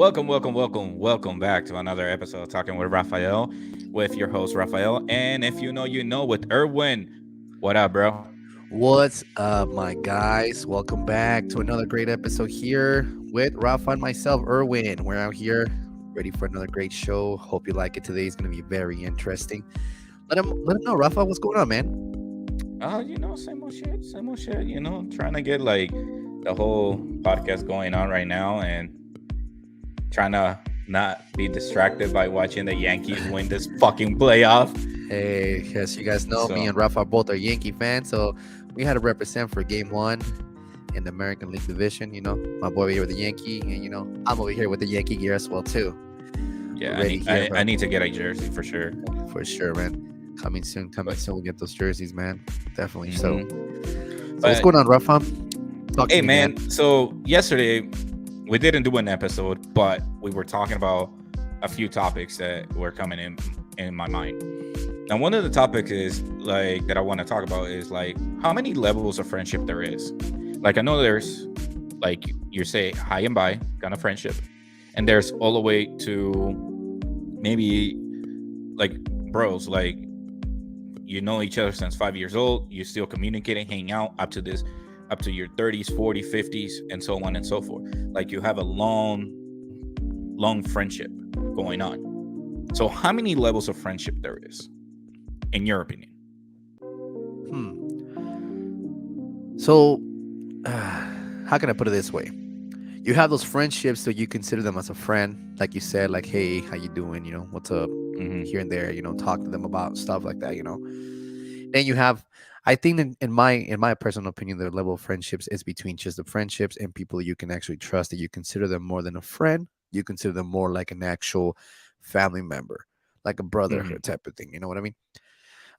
Welcome back to another episode of Talking with Rafael, with your host Rafael, and if you know, with Erwin. What up, bro? What's up, my guys? Welcome back to another great episode here with Rafa and myself, Erwin. We're out here ready for another great show. Hope you like it. Today is going to be very interesting. Let him know, Rafa. What's going on, man? Same old shit, same old shit. Trying to get like the whole podcast going on right now, and trying to not be distracted by watching the Yankees win this fucking playoff. Hey, yes, you guys know me So and Rafa both are Yankee fans, so we had to represent for Game One in the American League Division. My boy over here with the Yankee, and I'm over here with the Yankee gear as well too. yeah, I Ready need here, I need to get a jersey for sure. for sure, man. Coming soon, coming But soon. We'll get those jerseys, man. Definitely. mhm. So what's But going on, Rafa? Talk to hey, me, man. man. So yesterday we didn't do an episode, but we were talking about a few topics that were coming in my mind. And one of the topics is like that I want to talk about is like how many levels of friendship there is. Like I know there's like you say high and by kind of friendship, and there's all the way to maybe like bros, like you know each other since 5 years old, you still communicating, hang out up to your 30s, 40s, 50s, and so on and so forth. Like you have a long friendship going on. So how many levels of friendship there is, in your opinion? So, how can I put it this way? You have those friendships, so you consider them as a friend, like you said, like, hey, how you doing? What's up? Mm-hmm. Here and there, talk to them about stuff like that. Then you have, I think, in my personal opinion, the level of friendships is between just the friendships and people you can actually trust. That you consider them more than a friend. You consider them more like an actual family member, like a Mm-hmm. brotherhood type of thing. You know what I mean?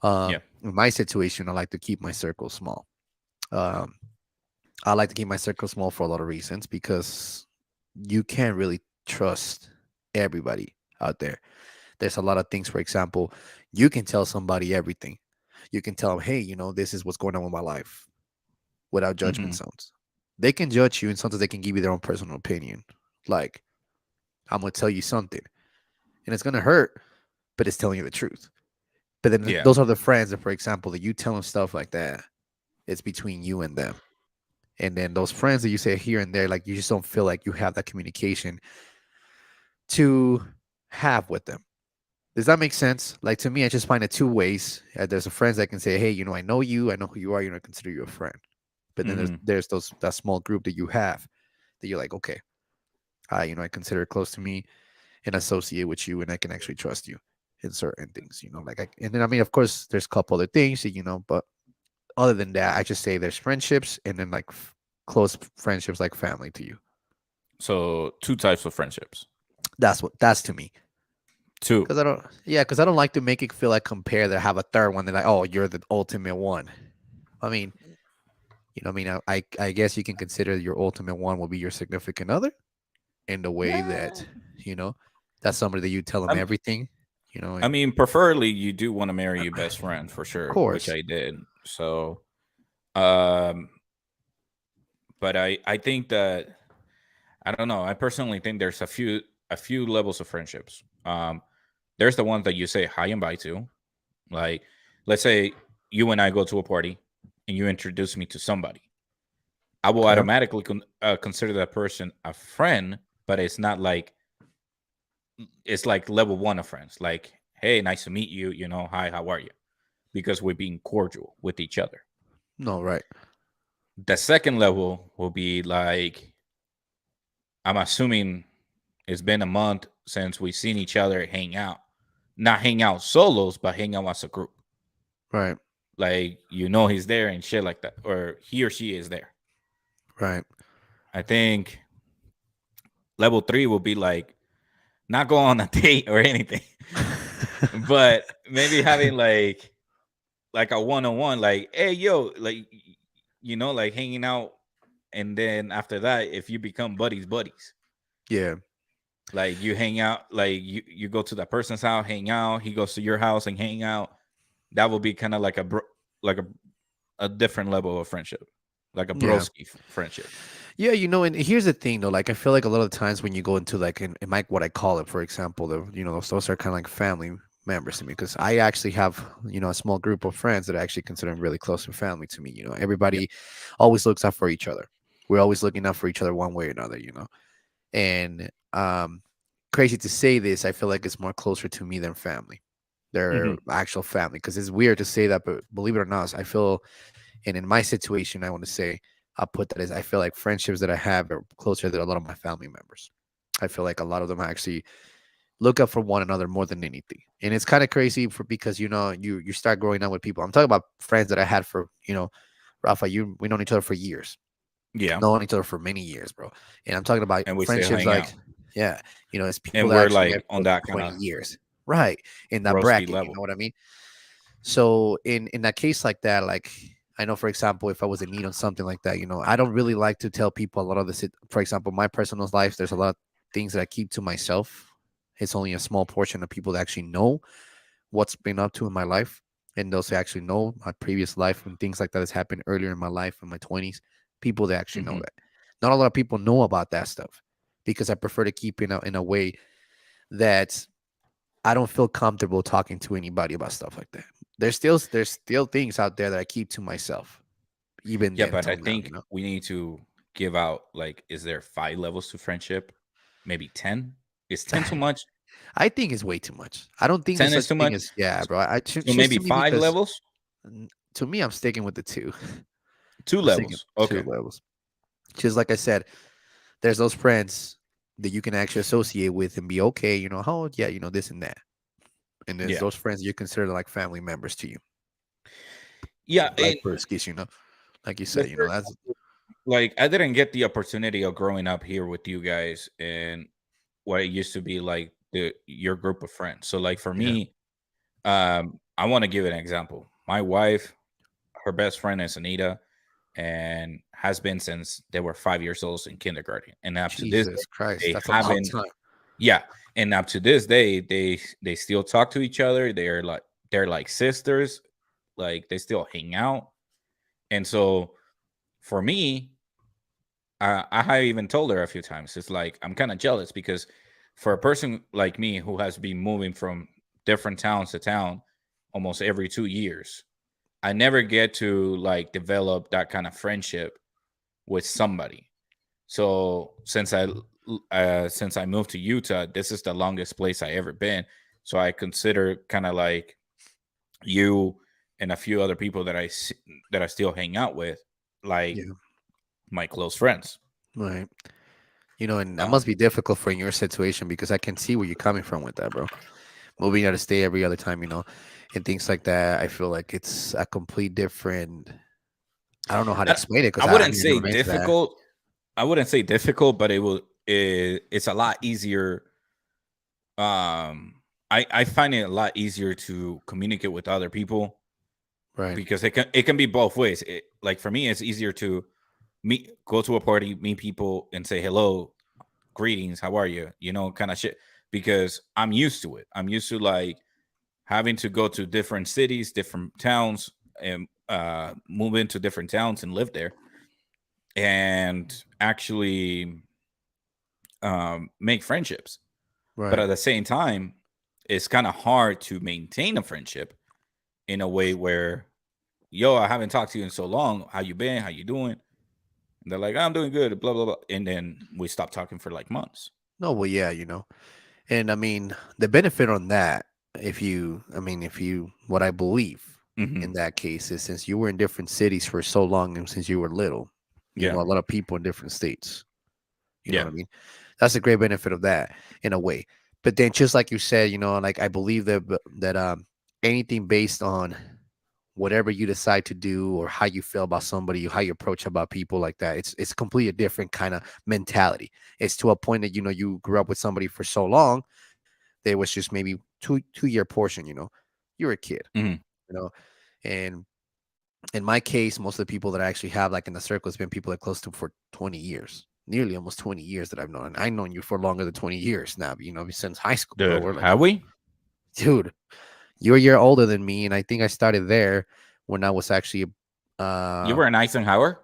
Yeah. In my situation, I like to keep my circle small. Um, I like to keep my circle small for a lot of reasons because you can't really trust everybody out there. There's a lot of things, for example, you can tell somebody everything. You can tell them, hey, this is what's going on with my life without Mm-hmm. judgment zones. They can judge you, and sometimes they can give you their own personal opinion. Like, I'm going to tell you something, and it's going to hurt, but it's telling you the truth. But then Yeah. those are the friends that, for example, that you tell them stuff like that, it's between you and them. And then those friends that you say here and there, like you just don't feel like you have that communication to have with them. Does that make sense? Like to me, I just find it two ways. There's a friends that can say, "Hey, I know you, I know who you are, I consider you a friend." But then there's Mm-hmm. there's those that small group that you have that you're like, okay, I consider it close to me and associate with you, and I can actually trust you in certain things. And then I mean, of course, there's a couple other things that but other than that, I just say there's friendships and then like close friendships like family to you. So two types of friendships. That's to me. Two. Because I don't like to make it feel like compare that I have a third one. They're like, oh, you're the ultimate one. I mean, I guess you can consider your ultimate one will be your significant other in the way Nah. that, you know, that's somebody that you tell them I'm, everything, I and mean, preferably you do want to marry your best friend for of sure, which course. I did. So, um, but I think that I don't know. I personally think there's a few levels of friendships. There's the ones that you say hi and bye to. Like, let's say you and I go to a party and you introduce me to somebody. I will Okay. automatically consider that person a friend, but it's like level one of friends. Like, hey, nice to meet you. Hi, how are you? Because we're being cordial with each other. No, right. The second level will be like, I'm assuming it's been a month since we've seen each other hang out. Not hang out solos, but hang out as a group. Right. Like, he's there and shit like that, or he or she is there. Right. I think level three will be like not go on a date or anything, but maybe having like a one on one, like, hey yo, like like hanging out, and then after that, if you become buddies, Yeah. like you hang out, like you go to that person's house, hang out, he goes to your house and hang out. That will be kind of like like a different level of friendship, like a Yeah. broski friendship. Yeah, and here's the thing though. Like, I feel like a lot of the times when you go into like in my what I call it, for example, those are kind of like family members to me because I actually have a small group of friends that I actually consider really close to family to me. Yep. Everybody always looks out for each other. We're always looking out for each other one way or another. And crazy to say this, I feel like it's more closer to me than family. They're Hmm. actual family because it's weird to say that, but believe it or not, I feel, and in my situation, I want to say, I'll put that as I feel like friendships that I have are closer than a lot of my family members. I feel like a lot of them actually look up for one another more than anything. And it's kind of crazy because you start growing up with people. I'm talking about friends that I had for, Rafa, we known each other for years. Yeah. Known each other for many years, bro. And I'm talking about And we still friendships hang like, out. yeah, it's people And that we're actually I've like on known for that kind 20 of years. Right. In that roasty bracket, you level. know what I mean? So in that case like that, like I know, for example, if I was in need on something like that, I don't really like to tell people a lot of this. For example, my personal life, there's a lot of things that I keep to myself. It's only a small portion of people that actually know what's been up to in my life, and those who actually know my previous life and things like that has happened earlier in my life in my 20s. People that actually know Hmm. that. Not a lot of people know about that stuff because I prefer to keep in a way that I don't feel comfortable talking to anybody about stuff like that. There's still things out there that I keep to myself, even Yeah, then but I till now. think we need to give out like, is there 5 levels to friendship? Maybe 10? Is 10 too much? I think it's way too much. I don't think there's 10 is such too thing much. as yeah, bro. So Just maybe to me five because levels, to me I'm sticking with the two. two I'm sticking levels. with two Okay. levels. Just like I said, there's those friends that you can actually associate with and be okay. Oh yeah, this and that. And there's Yeah. those friends you consider like family members to you, Yeah. like And Briskis. Like you like, said, for that's example, like I didn't get the opportunity of growing up here with you guys and what it used to be like your group of friends. So like for yeah. me, I want to give an example. My wife, her best friend is Anita, and has been since they were 5 years old in kindergarten. And up to this Jesus day, Christ, they that's a long haven't. time. Yeah, and up to this day, they still talk to each other. They're like sisters. Like they still hang out. And so for me, I have even told her a few times. It's like I'm kind of jealous because for a person like me who has been moving from different towns to town almost every 2 years, I never get to like develop that kind of friendship with somebody. So since I moved to Utah, this is the longest place I ever been. So I consider kind of like you and a few other people that I still hang out with, like Yeah, my close friends. right. And that must Um, be difficult for in your situation because I can see where you're coming from with that, bro. Moving out of state every other time, and things like that. I feel like it's a complete different. I don't know how to I, explain it I because I wouldn't mean, I've say never been to that. difficult. I wouldn't say difficult, but it's a lot easier. I find it a lot easier to communicate with other people Right. because it can be both ways. Like for me, it's easier to go to a party, meet people, and say hello, greetings, how are you, kind of shit. Because I'm used to it. I'm used to like having to go to different cities, different towns, and move into different towns and live there, and actually make friendships. But Right. at the same time, it's kind of hard to maintain a friendship in a way where, yo, I haven't talked to you in so long. How you been? How you doing? And they're like, I'm doing good, blah, blah, blah. And then we stop talking for like months. No, well, yeah, and I mean the benefit on that, if you, what I believe Hmm. in that case is since you were in different cities for so long and since you were little, you Yeah. know a lot of people in different states. You know Yeah. what I mean? That's a great benefit of that in a way. But then just like you said, like I believe that anything based on whatever you decide to do or how you feel about somebody, how you approach about people like that, it's completely a different kind of mentality. It's to a point that you grew up with somebody for so long, there was just maybe two-year portion, you're a kid, Hmm. you know, and in my case, most of the people that I actually have like in the circle has been people that close to for 20 years, nearly almost 20 years that I've known. I've known you for longer than 20 years now, since high school, bro. Dude, We're like, have we? dude, you're a year older than me, and I think I started there when I was actually You uh were in Eisenhower?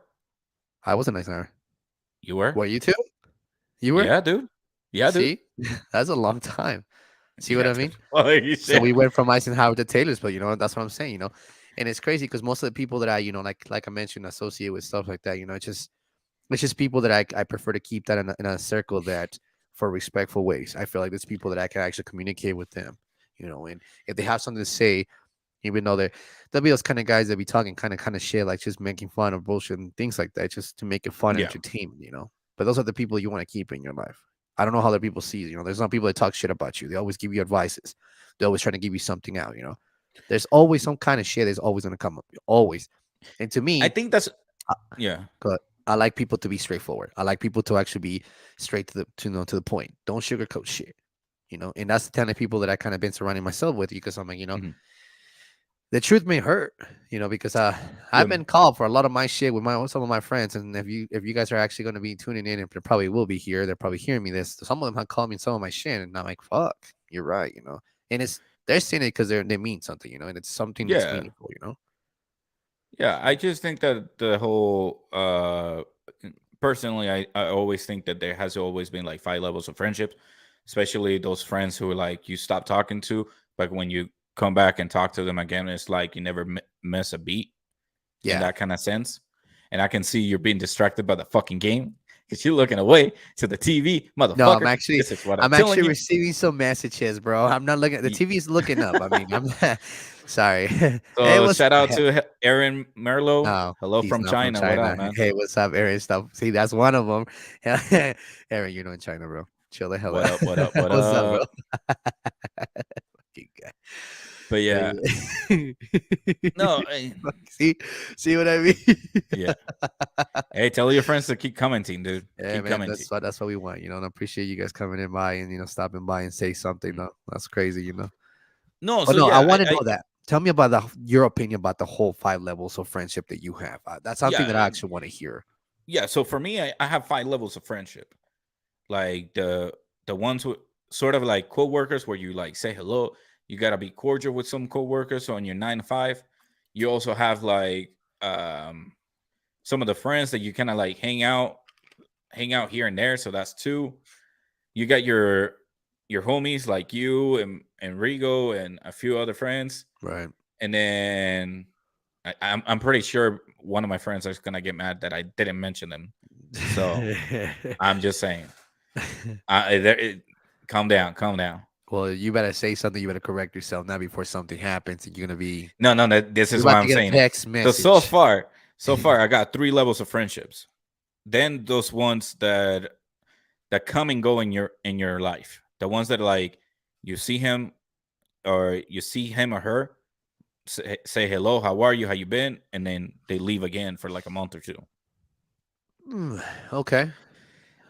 I wasn't nice. You were? Were you too? You were? Yeah, dude. Yeah, dude. See, that's a long time. See what Yeah, I dude. mean? Holy So we shit. went from Eisenhower to Taylorsville, that's what I'm saying, and it's crazy because most of the people that I, like I mentioned, associate with stuff like that, it's just people that I prefer to keep that in a circle that for respectful ways. I feel like there's people that I can actually communicate with them, and if they have something to say, even though there'll be those kind of guys that be talking kind of shit, like just making fun of bullshit and things like that, just to make it fun and Yeah. entertainment. But those are the people you want to keep in your life. I don't know how other people see you. There's not people that talk shit about you. They always give you advices. They're always trying to give you something out. There's always some kind of shit that's always gonna come up. Always. And to I me, think that's I, yeah. I like people to be straightforward. I like people to actually be straight to the point. Don't sugarcoat shit. And that's the kind of people that I kind of been surrounding myself with because I'm like, Mhm. the truth may hurt, because Yeah. I've been called for a lot of my shit with some of my friends, and if you guys are actually going to be tuning in, and they probably will be here, they're probably hearing me this. Some of them have called me some of my shit, and I'm like, fuck, you're right. And they're saying it because they mean something, and it's something that's Yeah. meaningful. Yeah. I just think that the whole personally I always think that there has always been like 5 levels of friendships, especially those friends who like you stop talking to, but when you come back and talk to them again, it's like you never miss a beat in Yeah. that kind of sense. And I can see you're being distracted by the fucking game because you're looking away to the TV, No, I'm motherfucker. actually This is what I'm I'm telling actually you. receiving some messages, bro. I'm not looking. The Ye- TV's looking up. I mean, I'm sorry. Hey, So what's shout out up? to Aaron Merlo. No, Hello he's from not from China. What up, China. man? Hey, what's up, Aaron? Stuff. See, that's one of them. Aaron, in China, bro. Chill the hell What out. up? What up? What What's up, bro? up? Fucking guy. But But yeah, yeah. no, See what I mean? yeah. Hey, tell your friends to keep commenting, dude. Yeah, Keep man. commenting. That's what we want. And I appreciate you guys coming in by and stopping by and say something. Mm. No, that's crazy. No, But so no, I yeah, want to know that. Tell me about your opinion about the whole 5 levels of friendship that you have. That's something yeah, that I actually want to hear. yeah. So for me, I have 5 levels of friendship. Like the ones who sort of like co-workers where you like say hello. You gotta be cordial with some co-workers. So on your 9 to 5, you also have like some of the friends that you kind of like hang out here and there. So that's 2. You got your homies like you and Rigo and a few other friends, Right. and then I'm pretty sure one of my friends is gonna get mad that I didn't mention them. So I'm just saying, calm down, calm down. Well, you better say something. You better correct yourself now before something happens. And you're gonna be. No, no, no, this You're is why about to I'm get a saying it. text So message. far, I got 3 levels of friendships. Then those ones that come and go in your life, the ones that like you see him or her, say hello, how are you, how you been, and then they leave again for like a month or 2. Okay.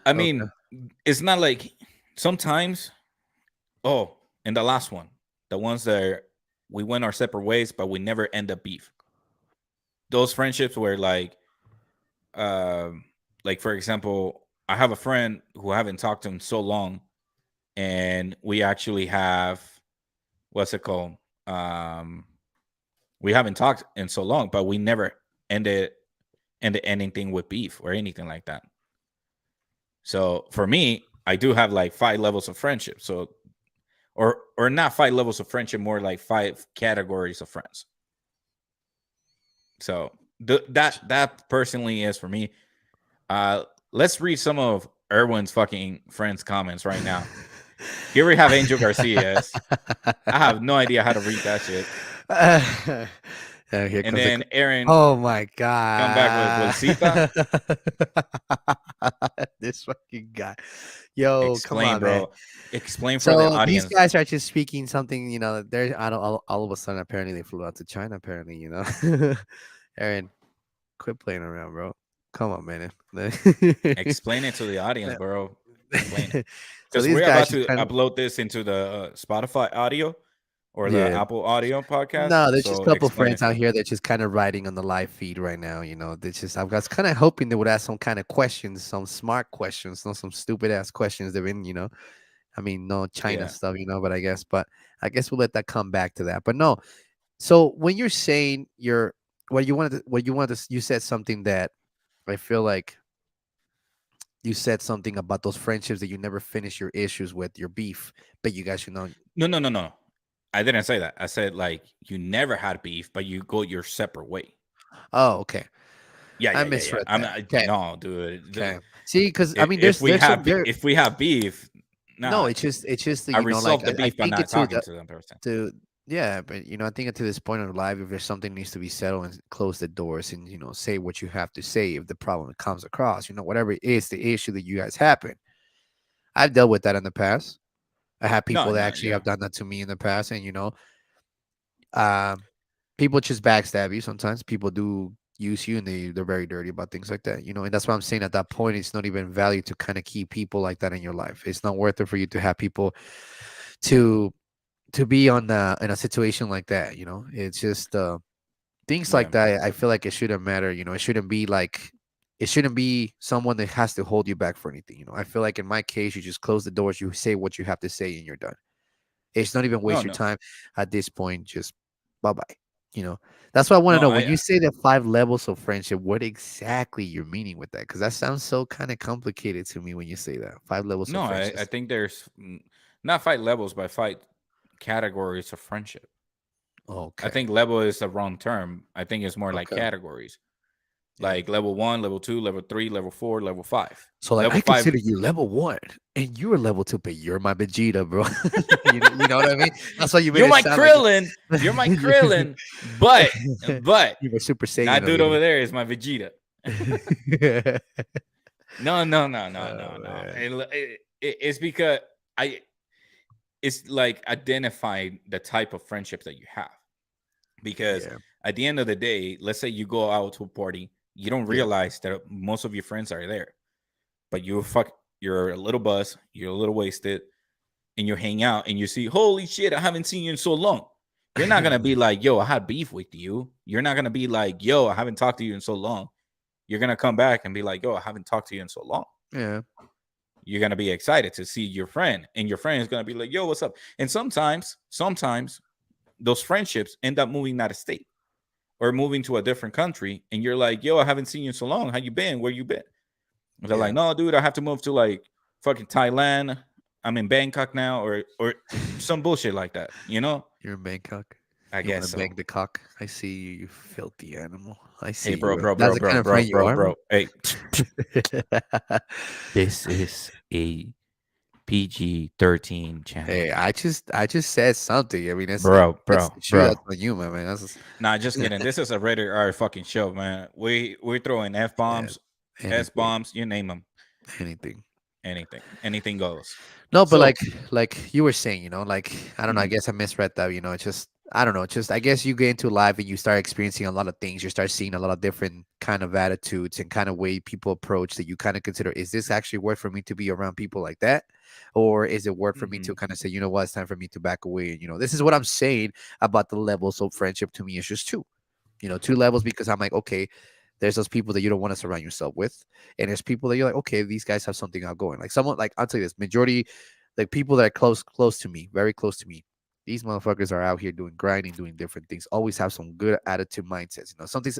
I Okay. mean, it's not like sometimes. Oh, and the last one, the ones that we went our separate ways, but we never end up beef. Those friendships where like for example, I have a friend who I haven't talked to in so long, and we actually have what's it called? Um, we haven't talked in so long, but we never ended anything with beef or anything like that. So for me, I do have like 5 levels of friendship. So or not 5 levels of friendship, more like 5 categories of friends. So that personally is for me. Let's read some of Erwin's fucking friends' comments right now. Here we have Angel Garcia. I have no idea how to read that shit. Here And comes then Aaron oh my come back with god. Bolsita. This fucking guy. Yo, come Explain, on, man. bro. Explain for the So these audience. guys are just speaking something, they're I don't all of a sudden apparently they flew out to China, apparently. Aaron, quit playing around, bro. Come on, man. Explain it to the audience, bro. Explain it. So Because these we're guys about just to kind of upload this into the Spotify audio or the yeah. Apple audio podcast. No, there's just So a couple explain it friends for out them. here that's just kind of writing on the live feed right now. They just I was kind of hoping they would ask some kind of questions, some smart questions, not some stupid ass questions. They've been. I mean, no China Yeah. stuff, but I guess we'll let that come back to that. But no, so when you're saying you said something that I feel like you said something about those friendships that you never finish your issues with your beef, but you guys should know. No, no, no, no. I didn't say that. I said like you never had beef, but you go your separate way. Oh, okay. Yeah, I yeah, yeah, yeah. misread I'm that. not, Okay. no, dude. Okay. See, because I mean, there's some there. If we have beef, No, nah, it's just that, I like resolve the I beef by think not it's to talking to them person. to yeah, but I think to this point of life, if there's something needs to be settled and close the doors and say what you have to say if the problem comes across, whatever it is the issue that you guys happen. I've dealt with that in the past. I have No, people that no, actually yeah. have done that to me in the past, and um, people just backstab you. Sometimes people do use you, and they're very dirty about things like that. And that's why I'm saying at that point, it's not even value to kind of keep people like that in your life. It's not worth it for you to have people to be on in a situation like that. It's just things like Yeah. that. I feel like it shouldn't matter. It shouldn't be like it shouldn't be someone that has to hold you back for anything. I feel like in my case, you just close the doors, you say what you have to say, and you're done. It's not even No, waste your no. time at this point. Just bye bye. You know, that's what I want to No, know. When you say the 5 levels of friendship, what exactly you're meaning with that? Because that sounds so kind of complicated to me when you say that 5 levels no, of I friendships. think there's not fight levels, but fight categories of friendship. I Okay. think level is the wrong term. I think it's more like Okay. categories. Yeah. Like level 1, level 2, level 3, level 4, level 5. So like Level I 5, consider you level 1 and you're level 2, but you're my Vegeta, bro. You know what I mean? That's why you made you're it my sound like Krillin, you're my Krillin, but you were Super Saiyan that over dude over here. there is my Vegeta. No, no, no, no, no, Oh no. man. It's because I it's like identifying the type of friendships that you have. Because Yeah. at the end of the day, let's say you go out to a party, you don't Yeah. realize that most of your friends are there, but you're a little buzzed, you're a little wasted, and you hang out and you see, holy shit, I haven't seen you in so long. You're not gonna be like, yo, I had beef with you. You're not gonna be like, yo, I haven't talked to you in so long. You're gonna come back and be like, yo, I haven't talked to you in so long. Yeah. You're gonna be excited to see your friend, and your friend is gonna be like, yo, what's up? And sometimes those friendships end up moving out of state or moving to a different country, and you're like, yo, I haven't seen you in so long. How you been? Where you been? And they're like, Yeah. no, dude, I have to move to like fucking Thailand. I'm in Bangkok now, or some bullshit like that. You're in Bangkok. I You want guess to so. bang the cock? I see you, you filthy animal. I Hey, see bro, you. bro, That's bro, the kind bro, of bro, friend you bro, are, bro. bro. Hey, this is a PG-13 channel, Hey, I just said something. I mean, bro, that's bro, the truth. bro. That's on you, my man. That's Nah, just kidding. This is a rated R fucking show, man. We're throwing F yeah, bombs, S anything, bombs, you name them. anything. Anything goes. No, but So, like you were saying, like I don't know. I mhm, guess I misread that. It's just I don't know. It's just I guess you get into life and you start experiencing a lot of things. You start seeing a lot of different kind of attitudes and kind of way people approach that you kind of consider. Is this actually worth for me to be around people like that, or is it worth for me to mhm, kind of say, what, it's time for me to back away? And this is what I'm saying about the levels of friendship. To me, it's just two. 2 levels because I'm like, okay, there's those people that you don't want to surround yourself with, and there's people that you're like, okay, these guys have something outgoing. Like someone, like I'll tell you this, majority, like people that are close to me, very close to me. These motherfuckers are out here doing grinding, doing different things. Always have some good attitude mindsets.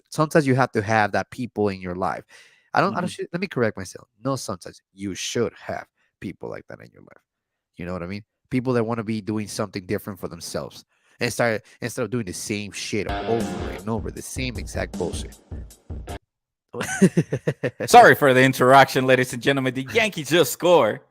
Sometimes you have to have that people in your life. I don't. mhm. Let me correct myself. No, sometimes you should have people like that in your life. You know what I mean? People that want to be doing something different for themselves and start instead of doing the same shit over and over, the same exact bullshit. Sorry for the interaction, ladies and gentlemen. The Yankees just score.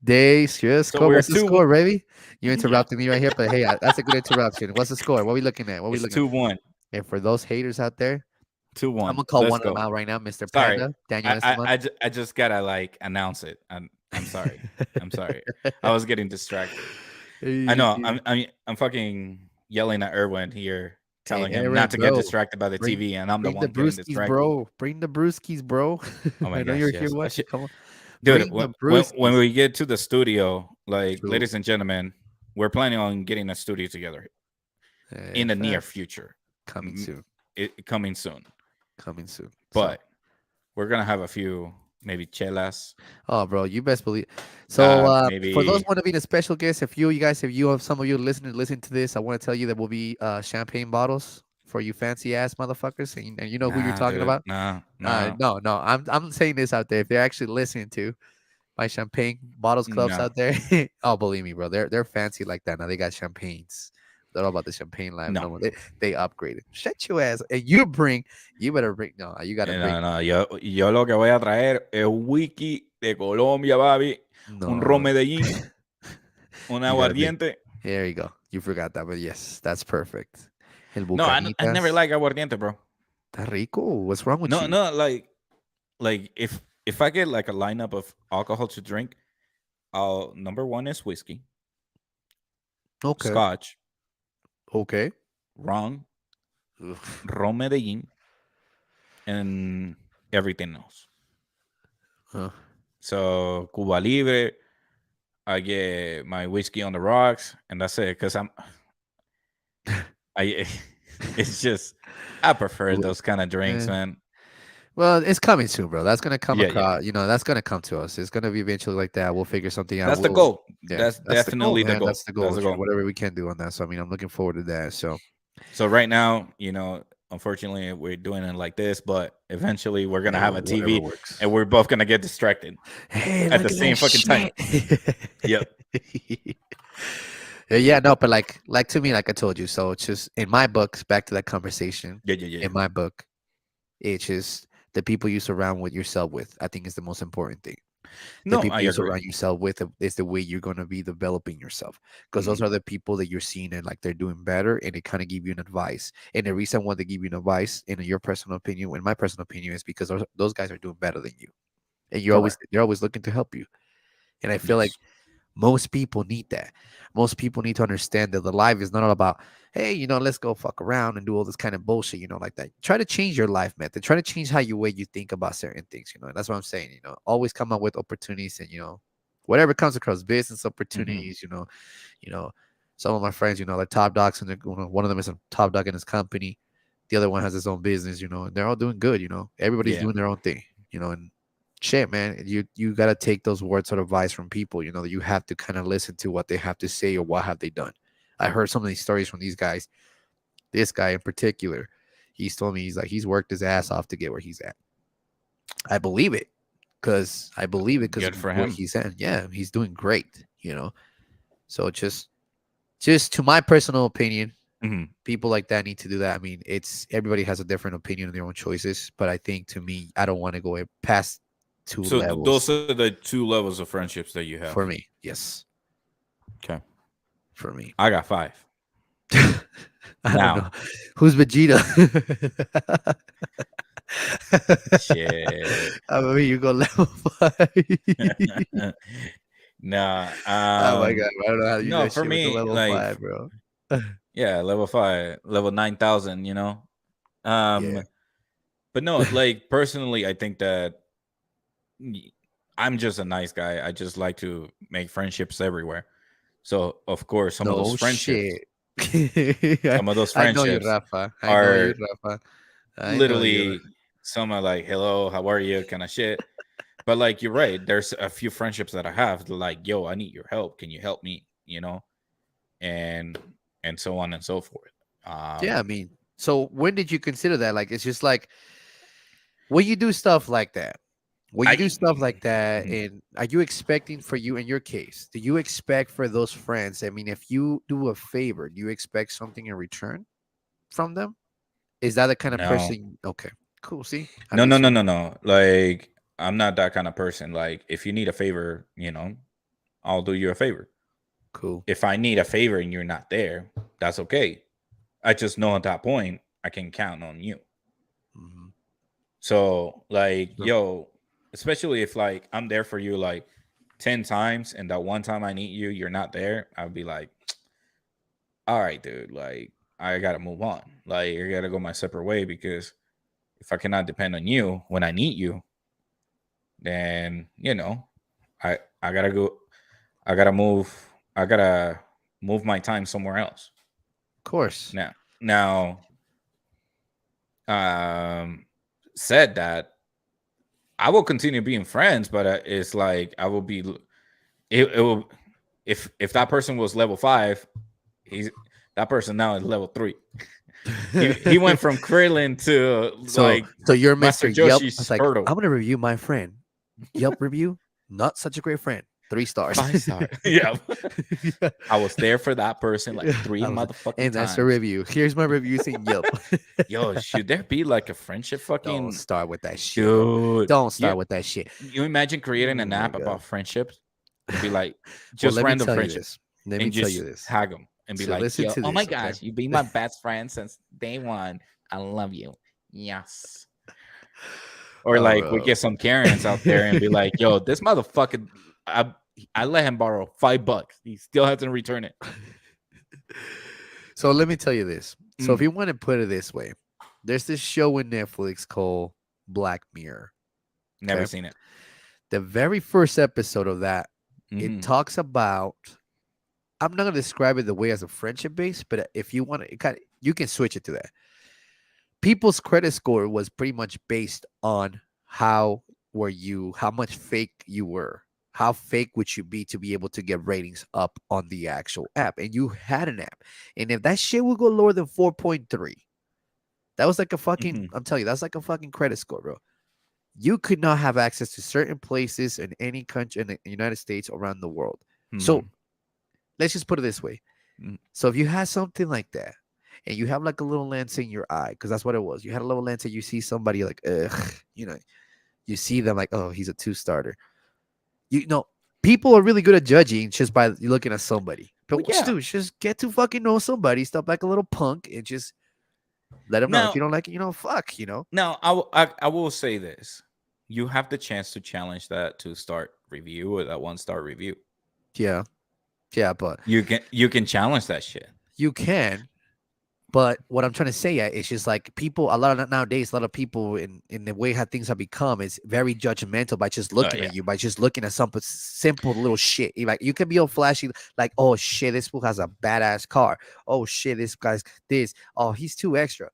They just So score. we're What's the two. score, baby? You Yeah, interrupted me right here, but hey, that's a good interruption. What's the score? What are we looking at? What are we it's looking at? 2-1. And for those haters out there, I'm 2-1. gonna call Let's one of them go. out right now, Mr. Sorry. Panda, Daniel Esteban. I just gotta like announce it. I'm sorry. I'm sorry. I was getting distracted. I know. Hey, I'm fucking yelling at Erwin here, hey, telling him not Aaron, to get bro, distracted by the bring TV, and I'm the bring the one getting brewskis, distracted. bro. Bring the brewskis, bro. Oh my I know gosh, you're here yes. watching. Come on, Dude, bring the when brewskis. we get to the studio, like, True. ladies and gentlemen, we're planning on getting a studio together in the near Facts. future, Coming soon. coming soon. Coming soon. So, But we're gonna have a few maybe chelas, oh, bro, you best believe. So, for those maybe want to be the special guest, if you guys, if you have some of you listening to this, I want to tell you that will be champagne bottles. for you fancy ass motherfuckers, and you know who you're Nah, talking dude. about. Nah. No, no, I'm saying this out there. If they're actually listening to my champagne bottles clubs No. out there, oh, believe me, bro, they're fancy like that now. They got champagnes. They're all about the champagne life. No. No, they upgraded. Shut your ass. And you better bring. No, you gotta bring. No, no. Yo lo que voy a traer es un whisky de Colombia, papi. Un ron No, Medellín. Un you gotta bring. aguardiente. There you go. You forgot that, but yes, that's perfect. El No, I never Bucanitas. like aguardiente, bro. Está rico. What's wrong with No, you? no, like if I get like a lineup of alcohol to drink, I'll number one is whiskey, Okay. scotch, Okay. ron, Ugh. ron Medellin, and everything else. Huh. So Cuba Libre, I get my whiskey on the rocks, and that's it. Cause I, it's just I prefer those kind of drinks, Eh, man. Well, it's coming soon, bro. That's gonna come Yeah, yeah. across. You know, that's gonna come to us. It's gonna be eventually like that. We'll figure something out. That's the We'll, goal. yeah, That's that's the goal, definitely the man. goal. That's the That's goal. the Sure, goal. whatever we can do on that. So, I mean, I'm looking forward to that. So, So right now, unfortunately, we're doing it like this, but eventually we're gonna yeah, have a whatever TV, works. and we're both gonna get distracted Hey, at look the at same that fucking time. shit. Yep. Yeah, no, but like to me, like I told you. So it's just in my books. Back to that conversation. Yeah, yeah, yeah. In my book, it's just the people you surround with yourself with. I think is the most important thing. The No, I people you agree. surround yourself with is the way you're going to be developing yourself, because those Mhm. are the people that you're seeing and like they're doing better and they kind of give you an advice. And the reason why they give you an advice, in your personal opinion, in my personal opinion, is because those guys are doing better than you, and Correct. they're always looking to help you. And I feel like Yes. most people need that. Most people need to understand that the life is not all about, hey, let's go fuck around and do all this kind of bullshit, like that. Try to change your life method. Try to change how you way you think about certain things, And that's what I'm saying, Always come up with opportunities and whatever comes across business Mhm. opportunities, you know, some of my friends, like top dogs and one of them is a top dog in his company. The other one has his own business, and they're all doing good, Everybody's Yeah. doing their own thing, and shit, man, you got to take those words of advice from people, that you have to kind of listen to what they have to say or what have they done. I heard some of these stories from these guys. This guy in particular, he's told me he's worked his ass off to get where he's at. I believe it because Good for where him. he's at. Yeah, he's doing great. So just to my personal opinion, Mhm. people like that need to do that. I mean, it's everybody has a different opinion and their own choices, but I think to me, I don't want to go past two So those levels are the two levels of friendships that you have. for me. Yes, Okay. for me. I got 5. I don't know Now, who's Vegeta. shit. I mean, you go level 5. Nah. Oh my god, I don't know how to use No, that for shit with the me, level like, 5, bro. yeah, level 5, level 9,000. Yeah, Um, but no, like personally, I think that I'm just a nice guy. I just like to make friendships everywhere. So of course, no shit. some of those I know you, friendships Rafa. I know you, are Rafa. I know you. literally some are like, "Hello, how are you?" kind of shit. But like, you're right. There's a few friendships that I have like, "Yo, I need your help. Can you help me?" And so on and so forth. Yeah, Um, I mean, so when did you consider that? Like, it's just like when you do stuff like that. When you do I stuff like that, Mhm. and are you expecting for you in your case? Do you expect for those friends? I mean, if you do a favor, do you expect something in return from them? Is that the kind of No, person? Okay, cool. See, at no, no, least no, you no, no. Like, I'm not that kind of person. Like, if you need a favor, I'll do you a favor. cool. If I need a favor and you're not there, that's okay. I just know at that point I can count on you. Hmm. So like, So, yo, especially if like I'm there for you like 10 times and that one time I need you, you're not there, I'll be like, all right, dude, like I gotta move on. Like I gotta go my separate way because if I cannot depend on you when I need you, then I gotta go I gotta move I gotta move my time somewhere else. of course, Now um said that I will continue being friends, but it's like I will be. It will if that person was level 5, he's that person now is level 3. He went from Krillin to so like so you're Master Mr. Yelp. I Yoshi's was like, turtle. I'm gonna review my friend. Yelp review, not such a great friend. 3 stars. 5 star. Yeah. Yeah. I was there for that person like three I was, motherfucking and that's a times. review. Here's my review saying Yelp. Yo, should there be like a friendship Don't fucking start with that shit, bro. dude? Don't You start with that shit. you imagine creating Oh an my app god. about friendships and be like Well, just let me random tell you friendships this. Let me and tell just you this. tag them and be So like, listen yo, to oh my this, okay? gosh, you've been my best friend since day one. I love you. Yes. Or Oh, like we bro. get some Karens out there and be like, yo, this motherfucker, I let him borrow $5. He still hasn't returned it. So let me tell you this. So if Mm, you want to put it this way, there's this show in Netflix called Black Mirror. never Okay. seen it. The very first episode of that, it Mhm. talks about, I'm not gonna describe it the way as a friendship base, but if you want to, you can switch it to that. People's credit score was pretty much based on how much fake you were. How fake would you be to be able to get ratings up on the actual app? And you had an app. And if that shit would go lower than 4.3, that was like a fucking, Mhm. I'm telling you, that's like a fucking credit score, bro. You could not have access to certain places in any country in the United States around the world. So Mhm. let's just put it this way. Mm. So if you had something like that, and you have like a little lens in your eye, because that's what it was. You had a little lens and you see somebody like, ugh, you see them like, oh, he's a 2 starter. You know, people are really good at judging just by looking at somebody. But Well, what you yeah. do is just get to fucking know somebody, stop like a little punk, and just let them know. If Now, you don't like it, fuck, now I will say this: you have the chance to challenge that 2 star review or that 1 star review. Yeah, yeah, but You can challenge that shit. you can. But what I'm trying to say is just like people, a lot of nowadays, a lot of people in the way how things have become is very judgmental by just Oh looking yeah. at you, by just looking at some simple little shit. Like you can be all flashy, like, oh shit, this fool has a badass car. Oh shit, this guy's this. Oh, he's too extra.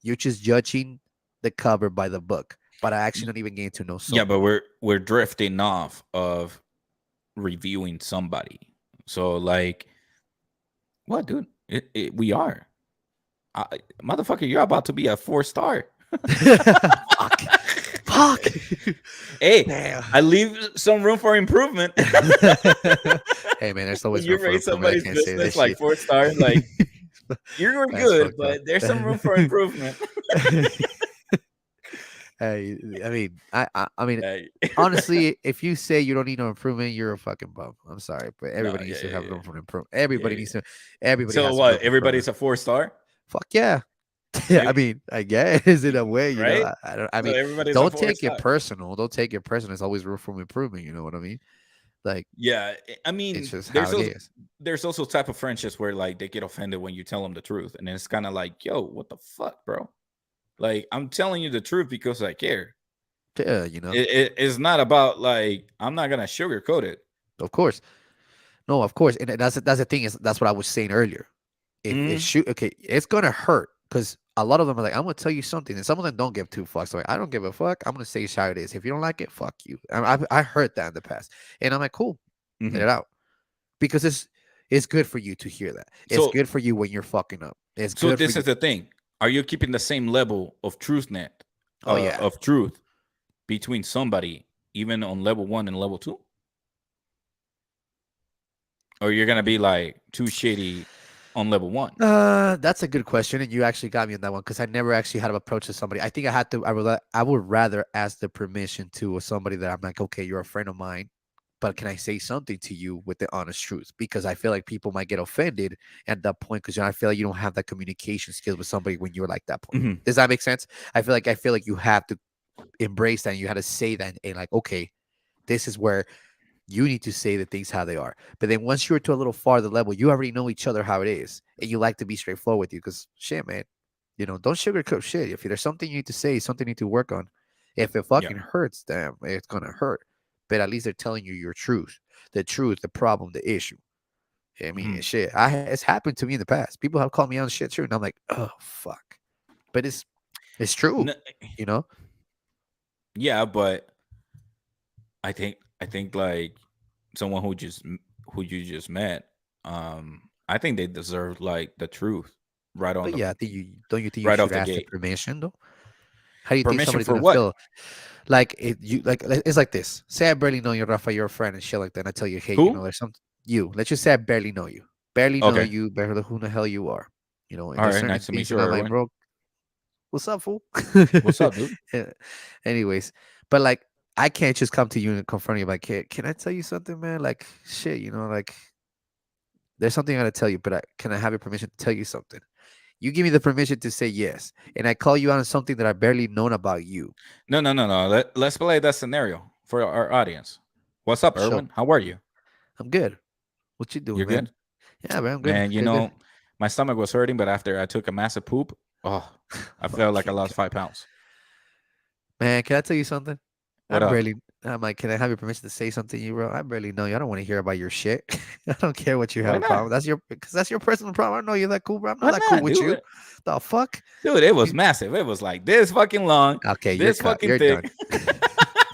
You're just judging the cover by the book, but I actually Y- not even getting to know Yeah, but someone. we're drifting off of reviewing somebody. So like, what, dude? We are. Motherfucker, you're about to be a 4 star. Fuck, fuck. Hey, Damn. I leave some room for improvement. Hey man, there's When always you room for rate improvement. I somebody's can't say that business like shit. 4 star, like you were That's good, fucked up. but there's some room for improvement. Hey, I mean, I mean, Hey. honestly, if you say you don't need no improvement, you're a fucking bum. I'm sorry, but No, everybody yeah, needs to yeah, have yeah, room for improvement. yeah, Everybody yeah. needs to. Everybody So has some room what? for improvement. Everybody's a 4 star, Fuck yeah. I Every- mean, I guess in a way, right? I don't. I So mean, everybody's a don't four take it star. personal. Don't take it personal. It's always room for improvement. You know what I mean? Like Yeah, I it's mean, just how it is. there's also type of friendships where like they get offended when you tell them the truth, and then it's kind of like, yo, what the fuck, bro? Like I'm telling you the truth because I care. Yeah, It's not about like I'm not gonna sugarcoat it. of course. No, of course, and that's the thing is that's what I was saying earlier. If it Mhm. shoot, okay, it's gonna hurt because a lot of them are like, I'm gonna tell you something, and some of them don't give two fucks. So like, I don't give a fuck. I'm gonna say it's how it is. If you don't like it, fuck you. I heard that in the past, and I'm like, cool, let Mhm. it out because it's good for you to hear that. It's So good for you when you're fucking up. It's so good for this you. is the thing. Are you keeping the same level of Oh yeah, of truth between somebody, even on level 1 and level 2? Or you're gonna be like too shady on level 1? that's a good question, and you actually got me on that one because I never actually had to approach to somebody. I think I had to. I would rather ask the permission to somebody that I'm like, okay, you're a friend of mine, but can I say something to you with the honest truth? Because I feel like people might get offended at that point because I feel like you don't have that communication skills with somebody when you're like that point. Mhm. Does that make sense? I feel like you have to embrace that and you had to say that and like, okay, this is where you need to say the things how they are. But then once you're to a little farther level, you already know each other how it is, and you like to be straightforward with you. Because shit, man, don't sugarcoat shit. If there's something you need to say, something you need to work on. If it Yeah. fucking hurts, damn, it's gonna hurt. But at least they're telling you your truth, the problem, the issue. I mean, Mhm. shit, it's happened to me in the past. People have called me on shit too, and I'm like, oh fuck. But it's true, N- you know. yeah, but I think like someone who you just met, I think they deserve like the truth. right on But the yeah, I think don't you think you right off should the ask the gate. permission though? How do you think Permission somebody's for gonna what? feel? Like it's like this. Say I barely know you, Rafa, you're a friend and shit like that. And I tell you, hey, Who? there's some you. Let's just say I barely know Okay. you, barely who the hell you are. And All there's right. certain Nice to meet things, you, and I'm like, Erwin. bro, what's up, fool? What's up, dude? Yeah. Anyways, but like I can't just come to you and confront you like, hey, can I tell you something, man? Like shit, like there's something I gotta tell you, but can I have your permission to tell you something? You give me the permission to say yes, and I call you out on something that I barely known about you. No, no, no, no. Let's play that scenario for our audience. What's up, Sure, Erwin? How are you? I'm good. What you doing, You're man? good? Yeah, man, I'm good. Man, Good, good. my stomach was hurting, but after I took a massive poop, oh, I felt like I Fucking lost 5 pounds. man, can I tell you something? I What up? barely. I'm like, can I have your permission to say something to you, bro? I barely know you. I don't want to hear about your shit. I don't care what you have Why a problem. not? That's your personal problem. I don't know you're that cool, bro. I'm not Why that cool not, with you. dude? The fuck? Dude, it was You- massive. It was like this fucking long, Okay, you're this cut. fucking You're done. thick.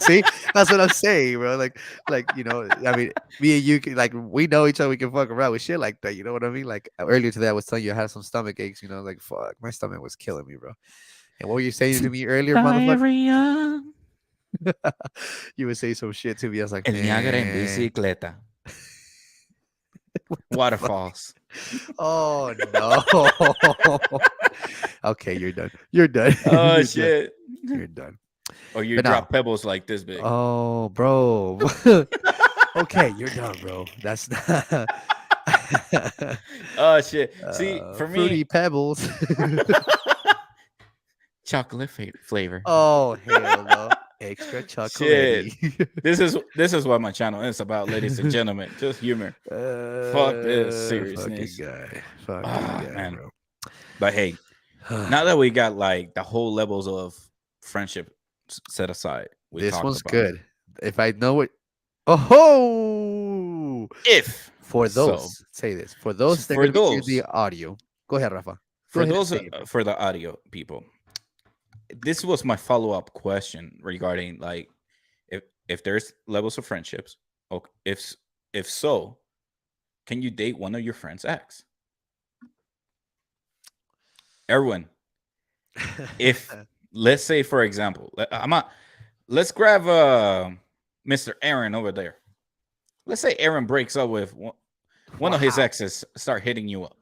See, that's what I'm saying, bro. I mean, me and you can we know each other. We can fuck around with shit like that. You know what I mean? Like earlier today, I was telling you I had some stomach aches. Like fuck, my stomach was killing me, bro. And what were you saying to me earlier, motherfucker? Diarrhea. You would say some shit to me. I was like, El Niagara en man, bicicleta. what the fuck? Waterfalls. Oh no. Okay, you're done. You're done. Oh You're done. shit. You're done. Or you But now, drop pebbles like this big. oh, bro. Okay, you're done, bro. That's not. Oh shit. See, for Fruity me, Pebbles. chocolate flavor. Oh hell no! Extra Shit. chocolatey. This is what my channel is about, ladies and gentlemen. Just humor. Fuck this Fucking seriousness. guy. Fucking Ah, guy, man. bro. But hey, now that we got like the whole levels of friendship set aside, we This talked one's about good. If I know it, oh, if for so. those, say this for those that For are gonna hear those, the audio. Go ahead, Rafa. Go for ahead and those, say it, bro. for the audio people, this was my follow up question regarding like if there's levels of friendships. Okay, if so, can you date one of your friends' ex? Erwin, if let's say for example, let's grab Mr. Aaron over there. Let's say Aaron breaks up with one of his Wow. exes, start hitting you up.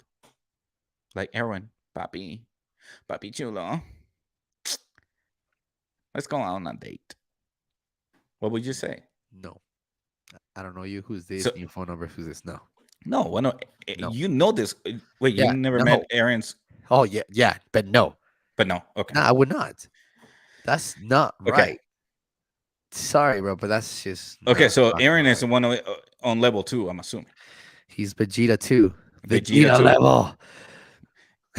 Like Aaron, papi chulo. Let's go on a date. What would you say? No, I don't know you. Who's this? So And your phone number? Who's this? No, no, well, no, no. you know this. Wait, you Yeah, never met no. Aaron's, Oh yeah, yeah, but no, but no. Okay, no, I would not. That's not okay, right. Sorry, bro, but that's just okay. not So fucking Aaron is right. the one on level 2. I'm assuming He's Vegeta too. Vegeta Vegeta too. level.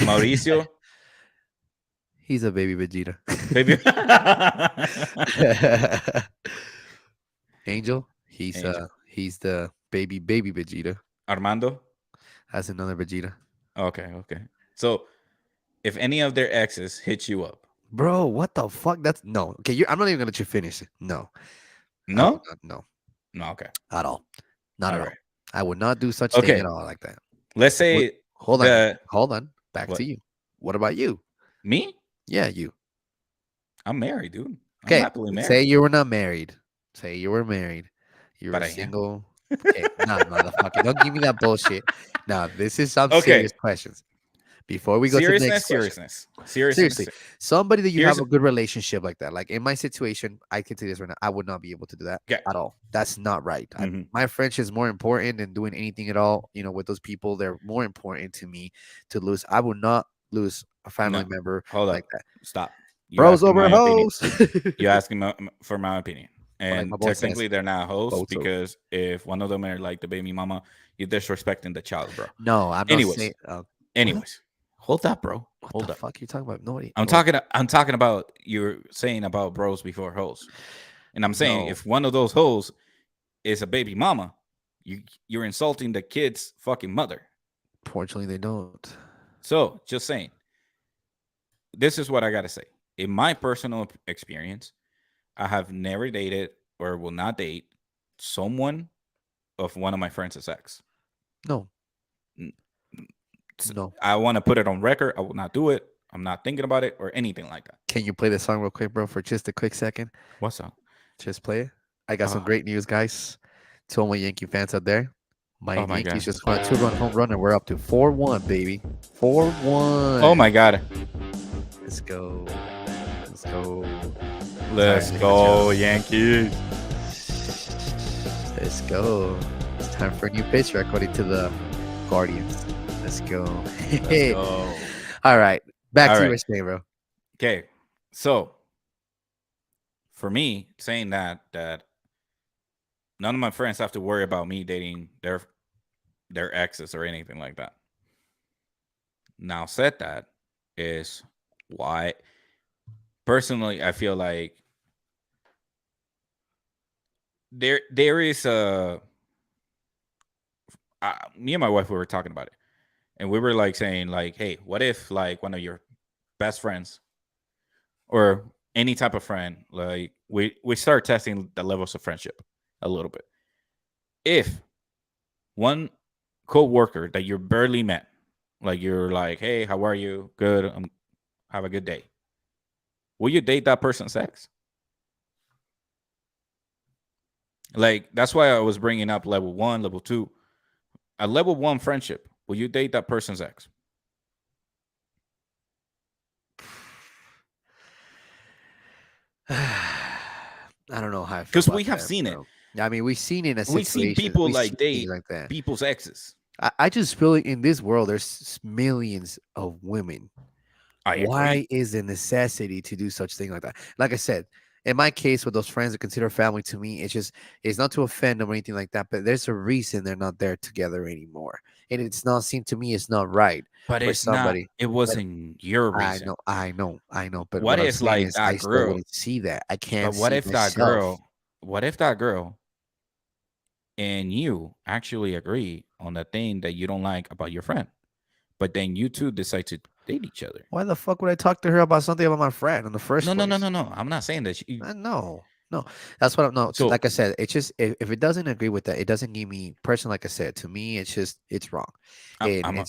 Mauricio, He's a baby Vegeta. baby. Angel, Angel. he's the baby Vegeta. Armando. That's another Vegeta. Okay, okay. So if any of their exes hit you up, Bro, what the fuck? That's no. Okay, I'm not even gonna let you finish it. No, I would no, not. No, no. Okay, at all. Not all at all. right. I would not do such thing Okay, at all like that. let's What? say Hold on. the Hold on. Back to what you. What about you? me. Yeah, you. I'm married, dude. I'm Okay. happily Say married, you were not married. Say you were married. You but were I am. single. Okay. Nah, motherfucker. Don't give me that bullshit. Now, this is some Okay, serious questions. Before we go to the next seriousness, question. seriousness. Seriously, somebody that you have Here's a good relationship like that. Like in my situation, I can tell you this right now. I would not be able to do that okay. at all. That's not right. Mhm. My friendship is more important than doing anything at all. With those people, they're more important to me to lose. I would not lose a family No, member hold like up, that. stop. You Bros asking over my opinion. hoes. You asking for my opinion, Or like my and boy says, technically they're not hosts bozo. because if one of them are like the baby mama, you're disrespecting the child, bro. No, I'm not Anyways, saying. What? anyways, hold up, bro. What Hold the up. fuck you talking about? Nobody. I'm Well, talking. I'm talking about you're saying about bros before hoes, and I'm saying no. if one of those hoes is a baby mama, you're insulting the kid's fucking mother. Fortunately, they don't. So just saying, this is what I gotta say. In my personal experience, I have never dated or will not date someone of one of my friends' ex. No. No. I want to put it on record. I will not do it. I'm not thinking about it or anything like that. Can you play the song real quick, bro, for just a quick second? What's up? Just play it. I got some Oh, great news, guys. To all my Yankee fans out there. My oh my Yankees God. just scored a 2-run home run, and we're up to 4-1, baby. 4-1. Oh my God. Let's go. Let's go. Let's Alright, go, Yankees. Let's go. It's time for a new pitcher, according to the Guardians. Let's go. Let's go. All right. Back All to right. your saying, bro. Okay. So for me, saying that none of my friends have to worry about me dating their exes or anything like that. Now said that is why personally I feel like there is a me and my wife, we were talking about it, and we were like saying like, hey, what if like one of your best friends or any type of friend, like we start testing the levels of friendship a little bit. If one co-worker that you barely met, like you're like, hey, how are you? Good. Have a good day. Will you date that person's ex? Like, that's why I was bringing up level 1, level 2. A level 1 friendship, will you date that person's ex? I don't know how I feel Because about we have that, seen it. bro. I mean, we've seen it in a We've situation. seen people We've like seen date things like that. people's exes. I just feel like in this world, there's millions of women. I agree. Why is the necessity to do such thing like that? Like I said, in my case with those friends that consider family to me, it's not to offend them or anything like that, but there's a reason they're not there together anymore. And it's not seem to me it's not right But for it's not. somebody. It But wasn't your I reason. know, I know, I know. But What what I'm if saying like is I that still girl? wouldn't see that. I can't But what see if that myself. girl? What if that girl and you actually agree on the thing that you don't like about your friend, but then you two decide to date each other? Why the fuck would I talk to her about something about my friend in the first No, place? no. I'm not saying that. No, no. That's what I'm no. So So like I said, it's just if it doesn't agree with that, it doesn't give me personally. Like I said, to me, it's wrong, and I'm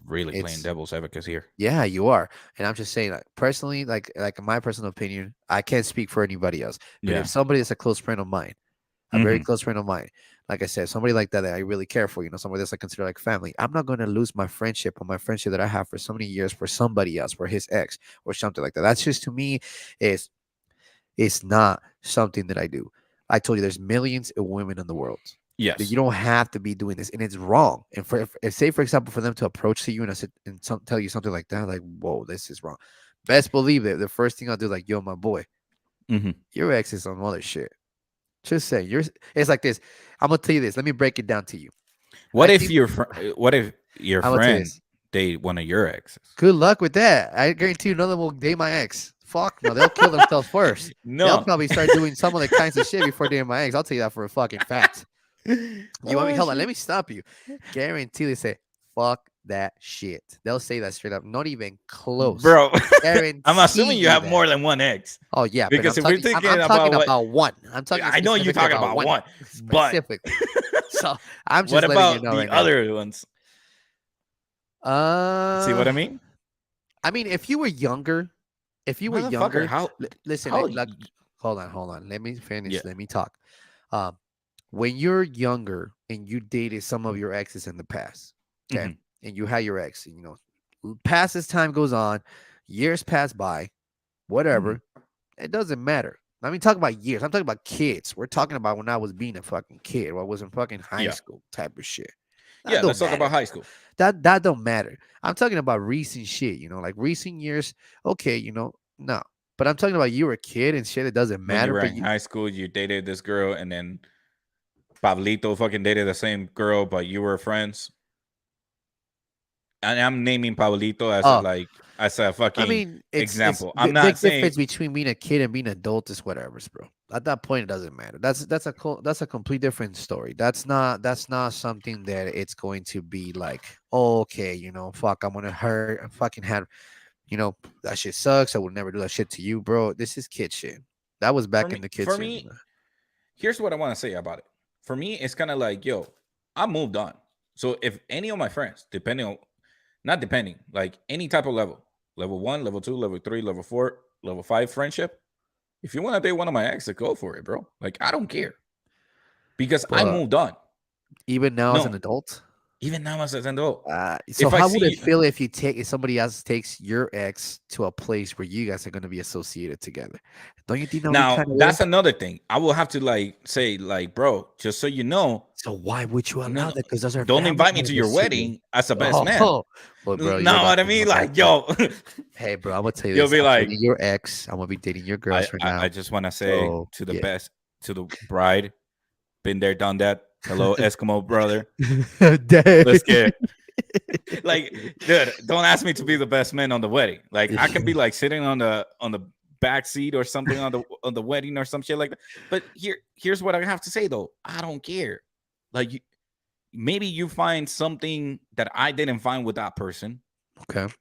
really playing it's devil's advocate here. yeah, you are, and I'm just saying, like personally, like in my personal opinion, I can't speak for anybody else. But Yeah. if somebody is a close friend of mine, a very close friend of mine, like I said, somebody like that I really care for, somebody that's I consider like family, I'm not going to lose my friendship or my friendship that I have for so many years for somebody else, for his ex or something like that. That's just to me is it's not something that I do. I told you there's millions of women in the world. That Yes. you don't have to be doing this, and it's wrong. And if say for example for them to approach to you and tell you something like that, like whoa, this is wrong. Best believe it. The first thing I'll do, like, yo, my boy, your ex is on other shit. Just saying, it's like this. I'm gonna tell you this. Let me break it down to you. What I if think- your I'm gonna tell you friend this. date one of your exes? Good luck with that. I guarantee you, none of them will date my ex. Fuck no, they'll kill themselves first. They'll No. probably start doing some of the kinds of shit before dating my ex. I'll tell you that for a fucking fact. You want me? Hold on, let me stop you. Guarantee they say, fuck that shit. They'll say that straight up, not even close. Bro, Guarantee I'm assuming you have that. more than one ex. Oh yeah, Because but if we're thinking I'm talking about about one. I'm talking. I know you're specifically talking about one, but specifically. So I'm just what letting about you know the right now. other ones? See what I mean? I mean, if you were younger, Motherfucker, how listen, how like, hold on. Let me finish. Yeah. Let me talk. When you're younger and you dated some of your exes in the past, okay, Mhm. and you had your ex, past as time goes on, years pass by, whatever, it doesn't matter. I mean, talking about years. I'm talking about kids. We're talking about when I was being a fucking kid, or I was in fucking high Yeah. school type of shit. Yeah, don't let's talk about matter. high school. That don't matter. I'm talking about recent shit, like recent years. Okay, no. But I'm talking about you were a kid and shit. It doesn't When you matter. were But in high school, you dated this girl, and then Pablito fucking dated the same girl, but you were friends. And I'm naming Pablito as a fucking I mean, it's example. the I'm not big saying difference between being a kid and being an adult is whatever, bro. At that point, it doesn't matter. That's a complete different story. That's not something that it's going to be like, oh, okay, fuck, I'm gonna hurt and fucking have, that shit sucks. I would never do that shit to you, bro. This is kid shit. That was back in the kids. For me, here's what I want to say about it. For me, it's kind of like, yo, I moved on. So if any of my friends, depending on not depending, like any type of level 1, level 2, level 3, level 4, level 5 friendship. If you want to date one of my exes, go for it, bro. Like, I don't care because I But moved on. even now as an No, adult, even now as an adult, so if I how would see it you, feel if somebody else takes your ex to a place where you guys are going to be associated together? Don't you think that would be now kind of weird? that's another thing. I will have to like say, like, bro, just so you know, So why would you no, allow no, that? Because those are don't family invite me to your members to you. wedding as a best man. Oh, but bro, you're Know not what I being my mean? best Like, man. yo, Hey, bro, I'm gonna tell you you'll this. be I'm like, dating your ex. I'm gonna be dating your girlfriend I now. just want to say So to the yeah. best, to the bride, been there, done that. Hello, Eskimo brother. Dang. Let's get like, dude, don't ask me to be the best man on the wedding. Like, I can be like sitting on the back seat or something on the wedding or some shit like that. But here's what I have to say though. I don't care. Like, maybe you find something that I didn't find with that person, Okay.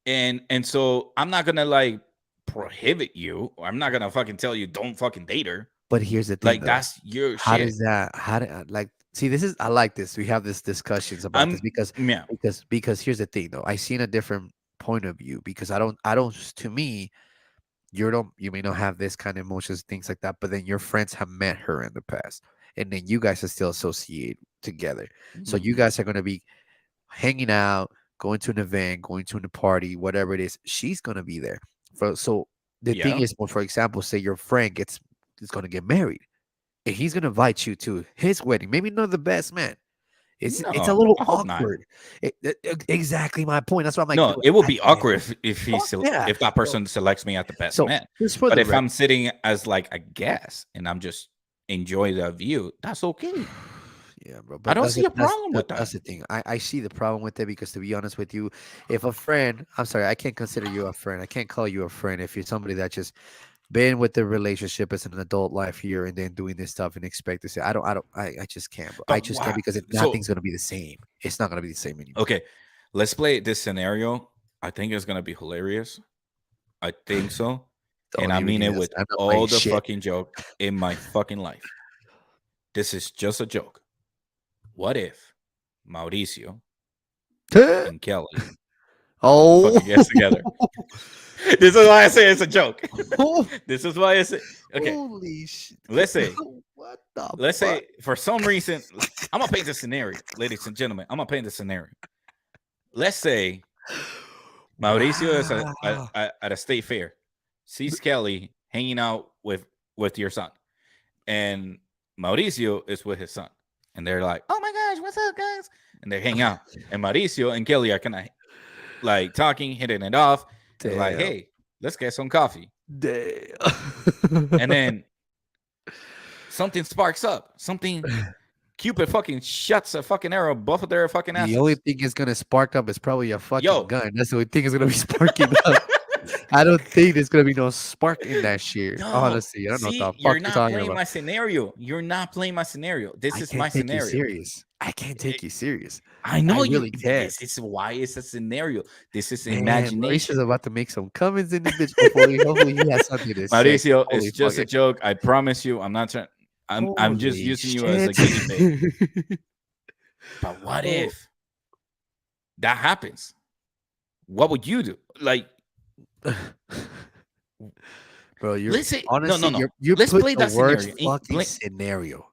and so I'm not gonna like prohibit you, or I'm not gonna fucking tell you don't fucking date her. But here's the thing, Like, though. that's your How shit. does that? How do like? See, this is I like this. We have this discussions about this I'm because Yeah. because here's the thing, though. I seen a different point of view because I don't. To me, you may not have this kind of emotions, things like that. But then your friends have met her in the past, and then you guys are still associated together. So you Mhm. guys are gonna be hanging out, going to an event, going to a party, whatever it is, she's gonna be there. So the thing Yeah. is, well, for example, say your friend is gonna get married, and he's gonna invite you to his wedding. Maybe not the best man. It's a No, little I hope not. awkward. Exactly my point. That's why I'm like, No, dude, it would I be can't. awkward Fuck yeah. if that So, person selects me as the best so man. just for But the if record. I'm sitting as like a guest and I'm just enjoy the view, that's okay. Yeah, bro. I But don't see a problem with that's that. the thing. I see the problem with it because to be honest with you, if a friend, I'm sorry, I can't consider you a friend. I can't call you a friend if you're somebody that just been with the relationship as an adult life here and then doing this stuff and expect to say, I just can't, bro. I But just can't because so nothing's gonna be the same. It's not gonna be the same anymore. okay, let's play this scenario. I think it's gonna be hilarious. I think so. And Don't I even mean get it us. with I'm not playing all the shit. fucking joke in my fucking life. This is just a joke. What if Mauricio and Kelly Oh, fucking gets together? This is why I say it's a joke. This is why I say, okay, holy shit! let's say, What the let's fuck? say for some reason, I'm gonna paint the scenario, ladies and gentlemen. I'm gonna paint the scenario. Let's say Mauricio is Wow. at a state fair, sees Kelly hanging out with your son, and Mauricio is with his son, and they're like, "Oh my gosh, what's up, guys?" And they hang out, and Mauricio and Kelly are kind of like talking, hitting it off. They're like, Damn. "Hey, let's get some coffee," and Damn. then something sparks up. Something Cupid fucking shuts a fucking arrow both of their fucking The only asses. thing is gonna spark up is probably a fucking Yo, gun. That's the only thing is gonna be sparking up. I don't think there's gonna be no spark in that shit. no. Honestly, I don't know what the See, fuck you're you're not talking playing about. my scenario. You're not playing my scenario. This I is can't my take you scenario. serious. I can't take you serious. I I know you. really can't. This is why it's a scenario. This is Man, imagination. Mauricio's about to make some comments in this bitch before hopefully he has something to say. Mauricio, Holy it's just a fucking joke. I promise you. I'm not trying. I'm just holy using you as a shit. guinea pig. But what Oh. if that happens? What would you do? Like, Bro, you're let's say honestly no. you Let's put play the that worst scenario. fucking scenario.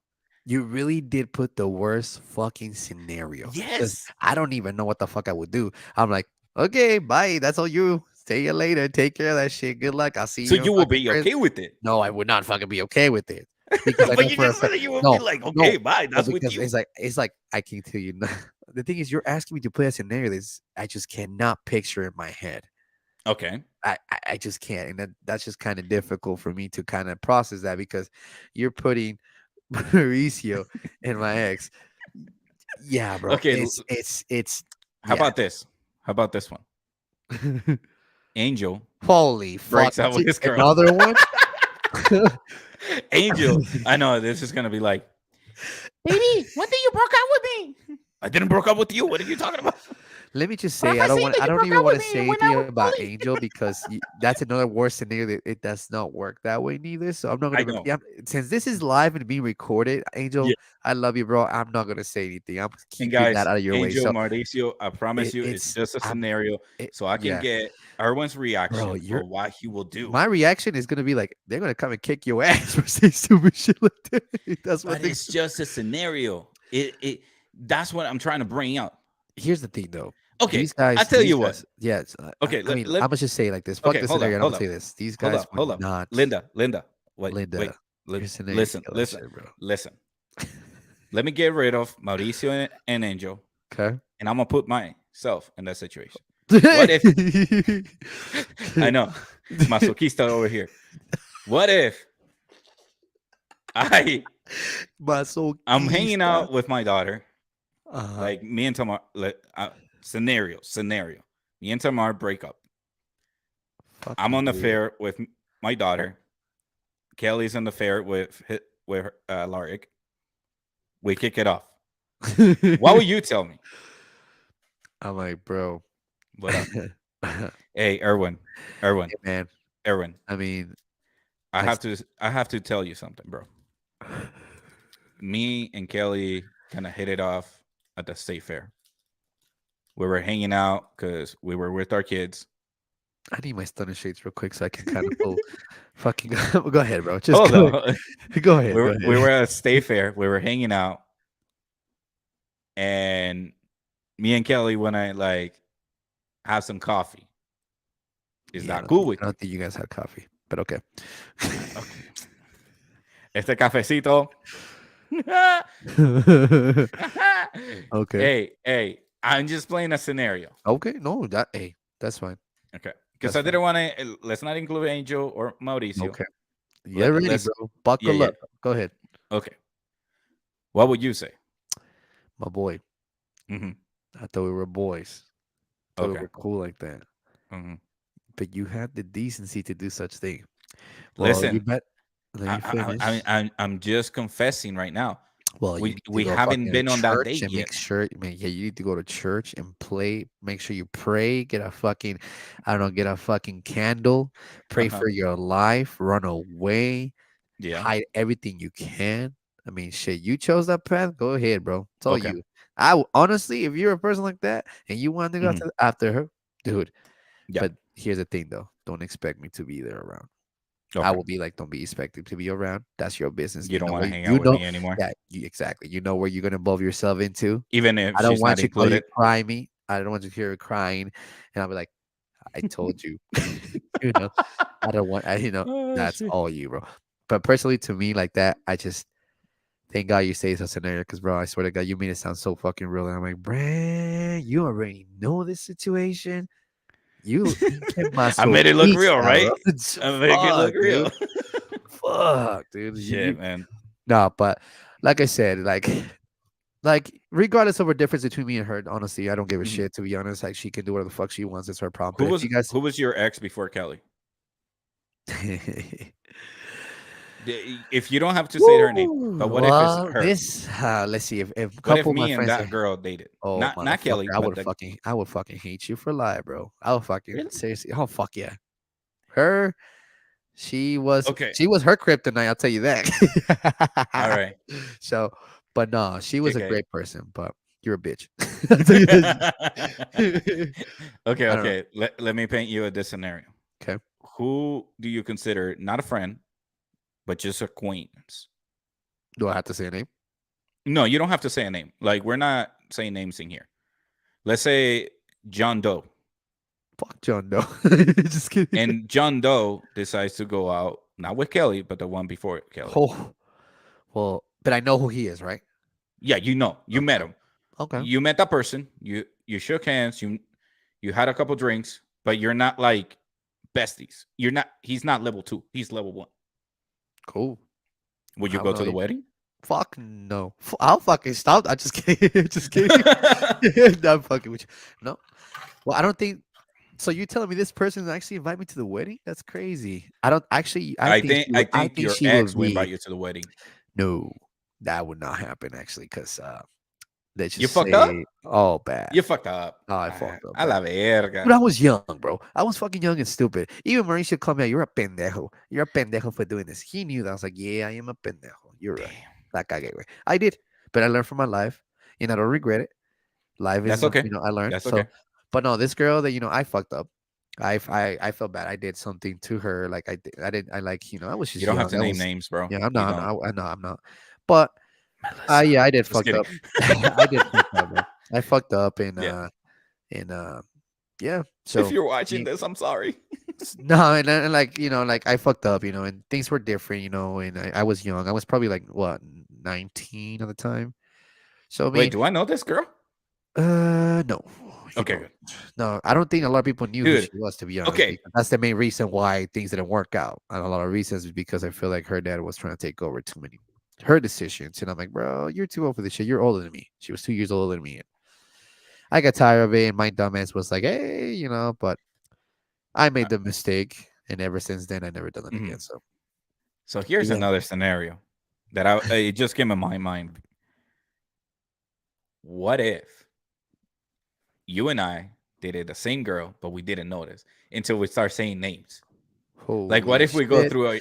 You really did put the worst fucking scenario. 'Cause Yes. I don't even know what the fuck I would do. I'm like, okay, bye. That's all you. See you later. Take care of that shit. Good luck. I'll see So you. you will Fucking be friends. okay with it. No, I would not fucking be okay with it because I But know you for a just said fact. that you would be No, like, no, okay, bye. no, That's with because you. it's like I can tell you. The thing is, you're asking me to play a scenario that I just cannot picture in my head. Okay. I just can't, and that's just kind of difficult for me to kind of process that because you're putting Mauricio and my ex. Yeah, bro. Okay. It's How yeah. about this? How about this one? Angel Holy fuck! breaks up with his girl. Another one. Angel, I know this is gonna be like, baby, when did you broke up with me? I didn't broke up with you. What are you talking about? let me just But if say, I see I that you don't broke even up want with to me say when I anything was about bullied. Angel because that's another worse scenario that it does not work that way neither. So I'm not I gonna. know. Yeah, since this is live and being recorded, Yeah. Angel, I love you, bro. I'm not gonna say anything. I'm And keeping that guys, out of your way. Angel So Mauricio, I promise you, it's it's just a I'm scenario, so I can yeah, get Erwin's bro. reaction You're of what he will do. my reaction is gonna be like they're gonna come and kick your ass for saying stupid shit like that. That's what But they. it's just a scenario. It that's what I'm trying to bring up. Here's the thing, though. Okay, I tell These you what. guys, yes. Okay, I let, mean, let I'm gonna just say it like this. Fuck okay, the scenario. I'm gonna say this. These guys would hold up. not. Linda, wait, Linda, your scenario listen, killer listen, shit, bro. listen. Let me get rid of Mauricio and Angel, Okay. and I'm gonna put myself in that situation. What if I know masochista over here? What if I I'm hanging Masoquista. out with my daughter, Uh-huh. like me and Tamar, like, scenario. Me and Tamar break up. I'm Fucking on the weird. fair with my daughter. Kelly's on the fair with Larik. We kick it off. What would you tell me? I'm like, bro. What up? Hey, Hey, Erwin, man. Erwin. I mean, I I. have to I have to tell you something, bro. Me and Kelly kind of hit it off at the state fair. We were hanging out because we were with our kids. I need my stunner shades real quick so I can kind of pull. Fucking go ahead, bro. Just Hold go ahead. on. Go ahead. Go We were ahead. at a state fair. We were hanging out, and me and Kelly want to like have some coffee. Is Yeah, that cool with I you? don't think you guys had coffee, but okay. Okay. Este cafecito. Okay. Hey, I'm just playing a scenario. Okay. No, that hey, that's fine. Okay. Because That's I fine. didn't want to, let's not include Angel or Mauricio. Okay. Get ready, Let's, bro. yeah, Buckle yeah. up. Go ahead, Okay. What would you say? my boy. Hmm. I thought we were boys. Thought we Okay. were cool like that. Hmm. But you had the decency to do such thing. Well, you Listen, bet. Let me finish. I'm just confessing right now. Well, you need to We go haven't fucking to been on that church date and yet. make sure, man. Yeah, you need to go to church and play. Make sure you pray. Get a fucking, I don't know, get a fucking candle. Pray Uh-huh. for your life. Run away. Yeah. Hide everything you can. I mean, shit, you chose that path. Go ahead, bro. It's all Okay. you. Honestly, if you're a person like that and you want to go Hmm. after her, dude. Yeah. But here's the thing, though. Don't expect me to be there around. I Okay. will be like, don't be expected to be around. That's your business. You You don't know want to what hang out you with know. me anymore, Yeah, exactly. You know where you're gonna involve yourself into. even if I don't she's not want you call you included. cry me. I don't want you to hear her crying, and I'll be like, I told you. you know, I don't want. Oh That's shit. all you, bro. But personally, to me, like that, I just thank God you say it's a scenario, because bro, I swear to God, you made it sound so fucking real. And I'm like, Brand, you already know this situation. You pinche I made it look real, masoquista, right? bro. I make it Fuck, look real. dude. Fuck, dude. Shit, man. No, but like I said, like regardless of a difference between me and her, honestly, I don't give a Mhm. shit. To be honest, like she can do whatever the fuck she wants. It's her problem. But if you guys, Who was your ex before Kelly? If you don't have to say her name, but Woo! what if it's Well, her? this let's see if a What if couple of my me and friends that say, girl dated? "Oh Not motherfucker, Kelly, but the I would fucking hate you for life, bro. I would fucking really? seriously. Oh fuck yeah, her. Okay. She was her kryptonite. I'll tell you All that. right. So, but no, she was a Okay. great person. But you're a bitch. I'll tell you this. Okay, I don't know. okay. Let me paint you a this scenario. Okay. Who do you consider not a friend, but just acquaintance? Do I have to say a name? No, you don't have to say a name. Like we're not saying names in here. Let's say John Doe. Fuck John Doe. Just kidding. And John Doe decides to go out, not with Kelly, but the one before Kelly. Oh, well, but I know who he is, right? Yeah, you met Okay. him. Okay. You met that person. You shook hands. You had a couple drinks, but you're not like besties. You're not. He's not level 2. He's level 1. Cool. Would you I go don't to the know. wedding? Fuck no. I'll fucking stop. I just kidding. Just kidding. No, I'm fucking with you. No. Well, I don't think. So you telling me this person actually invite me to the wedding? That's crazy. I don't actually. I I think think your she ex would will invite be. you to the wedding. No, that would not happen actually, because Let's You just fucked up. say, oh, bad. You fucked up. Oh, I fucked up A la bad. verga. Dude, I was young, bro. I was fucking young and stupid. Even Mauricio called me out. You're a pendejo. You're a pendejo for doing this. He knew that. I was like, yeah, I am a pendejo. You're right. Damn. La cagué, güey. I did, but I learned from my life, and I don't regret it. Life That's is, okay. I learned. That's So, okay. but no, this girl that I fucked up. I felt bad. I did something to her. Like I did. I like I was You just don't have young. to I name was names, bro. yeah. I'm You not. don't. I know. I'm not. But Melissa. yeah, I did Just fucked kidding. up. I did fucked up, bro. I fucked up Yeah. and yeah. If So you're watching me- this, I'm sorry. no, and like like I fucked up, and things were different, and I was young. I was probably like what 19 at the time. So I Wait, mean, do I know this girl? no, you Okay, don't. good. No, I don't think a lot of people knew who Dude. she was, to be honest. Okay. Because that's the main reason why things didn't work out. And a lot of reasons is because I feel like her dad was trying to take over too many her decisions, and I'm like, bro, you're too old for this shit. You're older than me. She was 2 years older than me. And I got tired of it, and my dumbass was like, hey, but I made the mistake, and ever since then, I never done it Mhm. again. So So here's yeah. another scenario that it just came in my mind. What if you and I dated the same girl, but we didn't notice until we start saying names? Like, what Holy if we go shit. through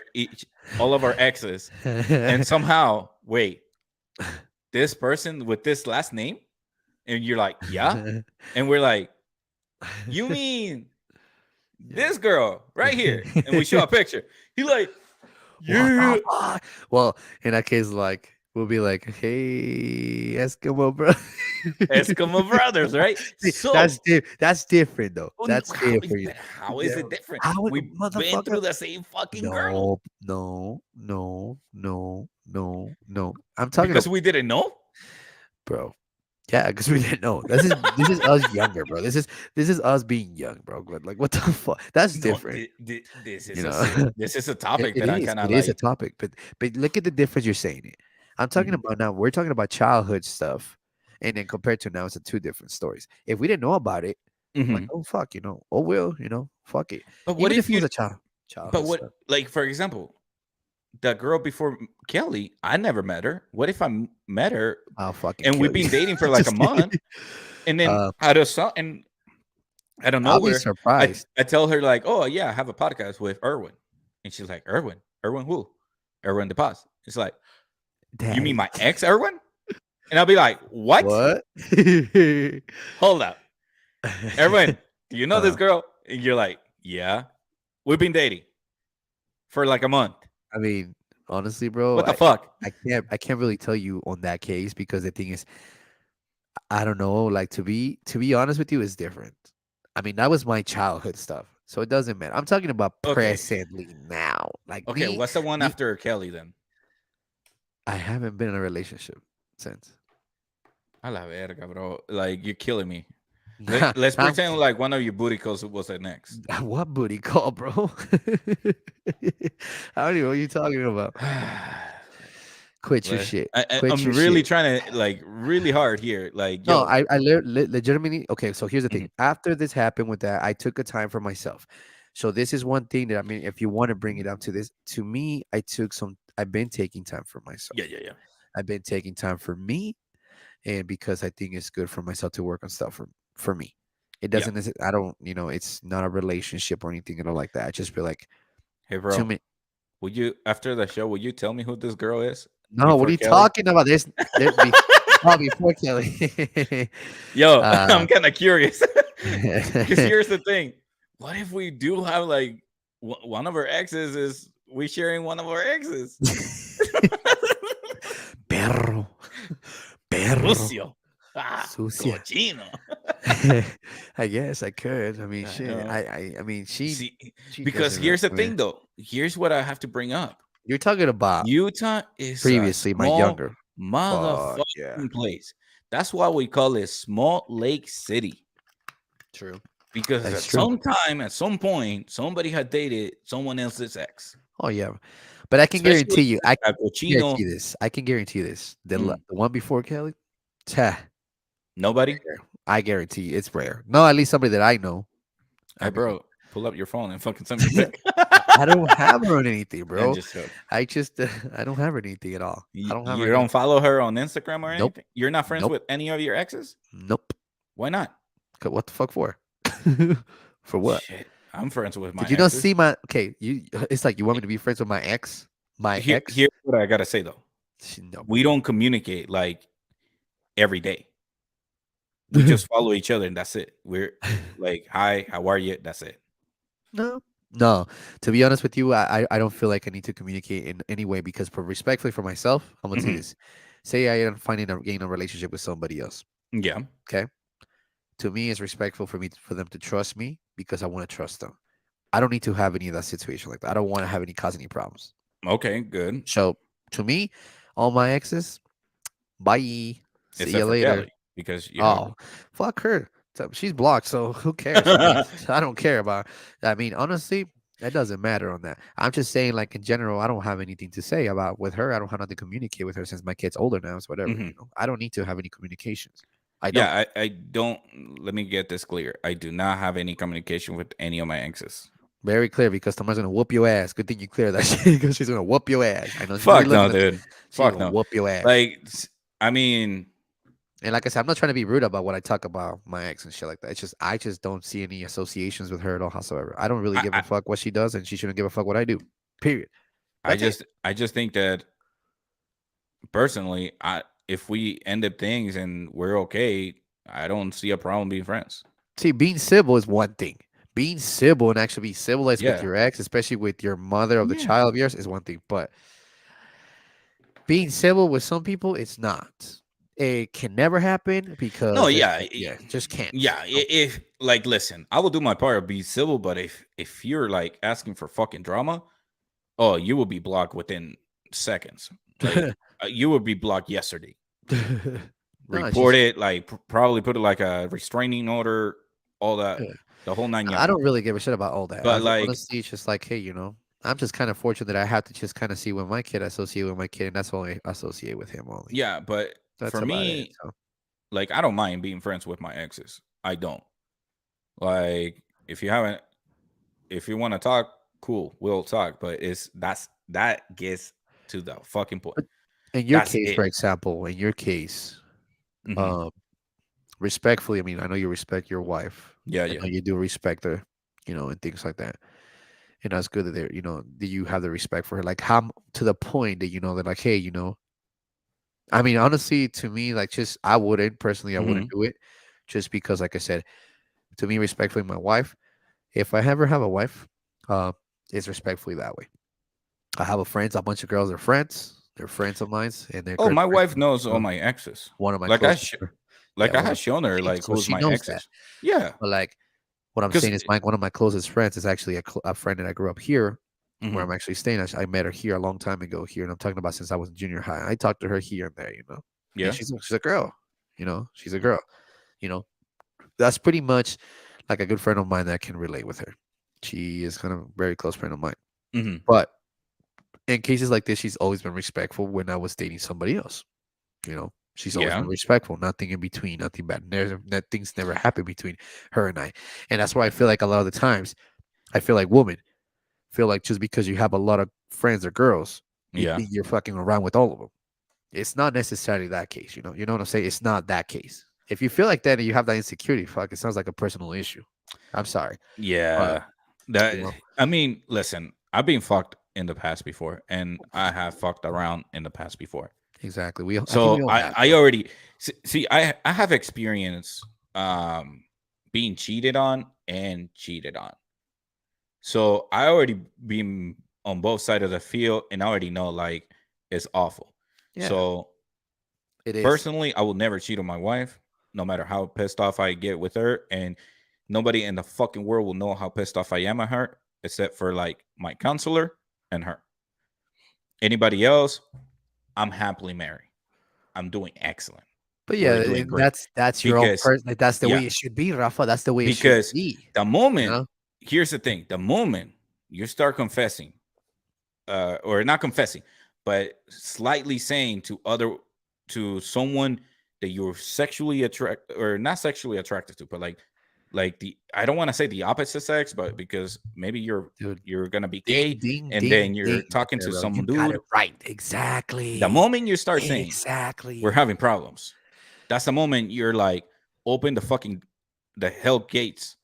all of our exes and somehow, wait, this person with this last name? And you're like, yeah. And we're like, you mean this girl right here? And we show a picture. He like, What yeah. the fuck? Well, in that case, like we'll be like, "Hey, Eskimo, bro." Eskimo brothers, right? See, So, that's different, though. oh, That's different. but how is Yeah. it different? How would We've been motherfucker? through the same fucking girl No, no, no, no, no, no. I'm talking because about, we didn't know. bro. Yeah, because we didn't know. This is us younger, bro. This is us being young, bro. Like what the fuck? That's No, different. this You is know. this is a It, topic it that I is. kind of It is a like. topic, but look at the difference you're saying it. I'm talking Mhm, about now. We're talking about childhood stuff, and then compared to now, it's a two different stories. If we didn't know about it, like, mhm. oh fuck, oh well, fuck it. But what Even if if it was you? a But childhood what? stuff. Like for example, the girl before Kelly, I never met her. What if I met her I'll fucking and we've kill you. been dating for like a Just month, kidding. and then Uh, out of I'll be nowhere, surprised. I tell her like, oh yeah, I have a podcast with Erwin, and she's like, Erwin who? Erwin the Paz. It's like, you mean Daddy. my ex Erwin? And I'll be like, what? What? Hold up, Erwin, do you know this Uh, girl? And you're like, yeah, we've been dating for like a month. I mean, honestly, bro, What the fuck? I can't really tell you on that case because the thing is, I don't know. Like to be honest with you, is different. I mean, that was my childhood stuff, so it doesn't matter. I'm talking about Okay, presently now. Like okay. me, What's the one me. after Kelly then? I haven't been in a relationship since. A la verga, bro. Like you're killing me. Let's I'm, pretend like one of your booty calls was the next. what booty call, bro? I don't even know what you're talking about. Quit your shit. Quit I'm your really shit. trying to like really hard here. Like, No, yo, I legitimately. Okay, so here's the thing. mhm, After this happened with that, I took a time for myself. So this is one thing that I mean, if you want to bring it up to this, to me, I've been taking time for myself. yeah, yeah, yeah, I've been taking time for me, and because I think it's good for myself to work on stuff for me. It yeah. doesn't. I don't. It's not a relationship or anything at all like that. I just feel like Hey, too bro, many. would you after the show? Will you tell me who this girl is No, what before are you Kelly? talking about? There be, oh, before Kelly. Yo, uh, I'm kind of curious because here's the thing: what if we do have like one of our exes is we sharing one of our exes? Perro. Perro. Sucio. Sucia. Cochino. I guess I could. I mean, I shit. know. I mean, See, she because doesn't. here's the I mean, thing, though. Here's what I have to bring up. you're talking about Utah is a previously my small younger. Fuck yeah. motherfucking place. That's why we call it Small Lake City. True. Because That's at true. some time, at some point, somebody had dated someone else's ex. Oh yeah. But I can Especially guarantee you. I a can cochino. guarantee this. I can guarantee this. Mm, The one before Kelly. Tah, nobody. rare. I guarantee it's rare. No, at least somebody that I know. Hey, I mean, bro, pull up your phone and fucking send me a pic. I don't have her on anything, I'm bro. just joking. I just I don't have her anything at all. I don't have her You any. don't follow her on Instagram or Nope. anything? You're not friends Nope. with any of your exes? Nope. Why not? What the fuck for? For what? Shit. I'm friends with my Did you not see exes. my okay? You it's like you want me to be friends with my ex? My ex? Here's what I gotta say though. No. We don't communicate like every day. We just follow each other and that's it. We're like, hi, how are you? That's it. No. No. To be honest with you, I don't feel like I need to communicate in any way because for respectfully for myself, I'm gonna say Mhm. this. Say I am finding a getting a relationship with somebody else. Yeah. Okay. To me, it's respectful for me for them to trust me because I want to trust them. I don't need to have any of that situation like that. I don't want to have any cause any problems. Okay, good. So to me, all my exes, bye. See Except you for later. Kelly, because you have Oh, fuck her. She's blocked, so who cares? I mean, I don't care about. I mean, honestly, it doesn't matter on that. I'm just saying, like in general, I don't have anything to say about with her. I don't have nothing to communicate with her since my kid's older now. So whatever, Mhm. I don't need to have any communications. I don't. Yeah, I don't let me get this clear. I do not have any communication with any of my exes. Very clear because Tamar's gonna whoop your ass. Good thing you clear that shit because she's gonna whoop your ass. I know she's already Fuck no, listening. dude. She's Fuck gonna no. whoop your ass. Like, I mean, And like I said, I'm not trying to be rude about what I talk about my ex and shit like that. It's just I just don't see any associations with her at all whatsoever. I don't really I, give I, a fuck what she does, and she shouldn't give a fuck what I do. Period. That's it. I just think that personally, if we end up things and we're okay, I don't see a problem being friends. See, being civil is one thing. Being civil and actually be civilized with Yeah. your ex, especially with your mother of the Yeah. child of yours, is one thing. But being civil with some people, it's not. It can never happen No, because yeah. yeah, just can't. Yeah, if like listen, I will do my part, be civil, but if you're like asking for fucking drama, oh, you will be blocked within seconds. Like you will be blocked yesterday. No, it's Report just it, like probably put it like a restraining order, all that, yeah. the whole nine I yards. don't really give a shit about all that. But like, Honestly, it's just like, hey, I'm just kind of fortunate that I have to just kind of see when my kid associate with my kid, and that's only associate with him only. yeah, but That's for about it. me, So like I don't mind being friends with my exes. I don't. Like if you want to talk, cool, we'll talk. But that gets to the fucking point. but in your That's case, it. for example, in your case, Hmm. um, respectfully, I mean, I know you respect your wife. Yeah, I yeah. know you do respect her, and things like that. And that's good that do you have the respect for her? Like, how to the point that they're like, hey, I mean, honestly, to me, like, just I wouldn't personally, I wouldn't Hmm. do it, just because, like I said, to me, respectfully, my wife. If I ever have a wife, uh, it's respectfully that way. I have a friends, a bunch of girls are friends. They're friends of mine, and they're Oh, good my friends. wife knows all my exes. One of my Like closest, yeah, like I had shown her like so who's she my knows that. exes. Yeah, But like, what I'm because saying is, one of my closest friends is actually a friend that I grew up here, where I'm actually staying. I met her here a long time ago here, and I'm talking about since I was in junior high. I talked to her here and there, and yeah. she's a girl, she's a girl, you know. That's pretty much like a good friend of mine that I can relate with her. She is kind of a very close friend of mine. Hmm. But in cases like this, she's always been respectful when I was dating somebody else. She's always been Yeah. respectful, nothing in between, nothing bad. Things never happened between her and I. And that's why I feel like a lot of the times, I feel like women feel like just because you have a lot of friends or girls, you Yeah. think you're fucking around with all of them. It's not necessarily that case, You know what I'm saying? It's not that case. If you feel like that and you have that insecurity, fuck, it sounds like a personal issue. I'm sorry. But, Yeah. you That know, I mean, listen, I've been fucked in the past before, and I have fucked around in the past before. exactly. I think we So all have, I bro. already see I have experience being cheated on and cheated on. So I already been on both sides of the field and I already know like it's awful. Yeah, So it is. personally, I will never cheat on my wife, no matter how pissed off I get with her. And nobody in the fucking world will know how pissed off I am at her, except for like my counselor and her. Anybody else, I'm happily married. I'm doing excellent. But yeah, We're doing and great. that's your own Because person. Like, that's the yeah, way it should be, Rafa. That's the way it should because be. the You moment know? here's the thing, the moment you start confessing, or not confessing, but slightly saying to someone that you're sexually attract or not sexually attracted to, but like like I don't want to say the opposite sex, but because maybe Dude. you're gonna be Ding, gay, ding, and ding, then you're ding. Right talking there, to bro. some You got it dude. right. The Exactly. moment you start saying we're Exactly. having problems, that's the moment you're like open the hell gates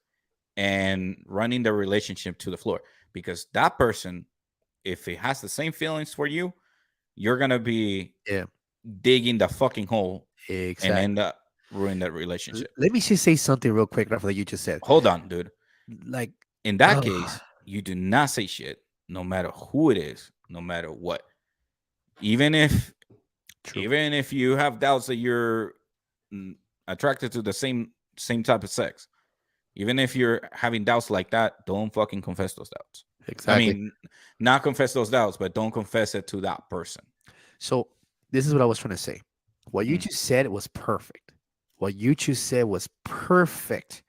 and running the relationship to the floor, because that person, if it has the same feelings for you, you're gonna be Yeah, digging the fucking hole and end exactly. up ruining that relationship. Let me just say something real quick after that you just said. Hold on, dude. Like, In that oh, case, you do not say shit, no matter who it is, no matter what. Even if true. even if you have doubts that you're mm, attracted to the same type of sex, even if you're having doubts like that, don't fucking confess those doubts. I Exactly. mean, not confess those doubts, but don't confess it to that person. So this is what I was trying to say. What you Mm, just said was perfect. What you just said was perfect.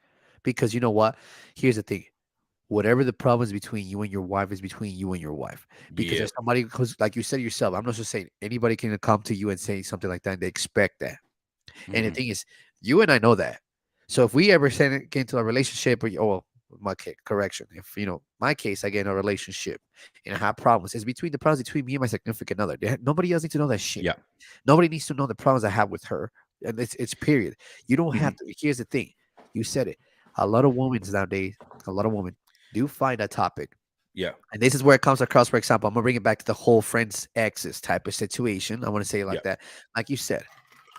Because you know what? Here's the thing. Whatever the problem is between you and your wife is between you and your wife. Because yeah. there's somebody, because like you said yourself, I'm not just saying anybody can come to you and say something like that and they expect that. And the Hmm. thing is, you and I know that. So if we ever get into a relationship, or well, my case, correction, if my case, I get in a relationship and I have problems, it's between the problems between me and my significant other. Nobody else needs to know that shit. Yeah. Nobody needs to know the problems I have with her. And it's period. You don't Hmm. have to. Here's the thing. You said it. A lot of women nowadays, a lot of women do find a topic. Yeah. And this is where it comes across. For example, I'm gonna bring it back to the whole friends exes type of situation. I want to say it Yeah. like that. Like you said,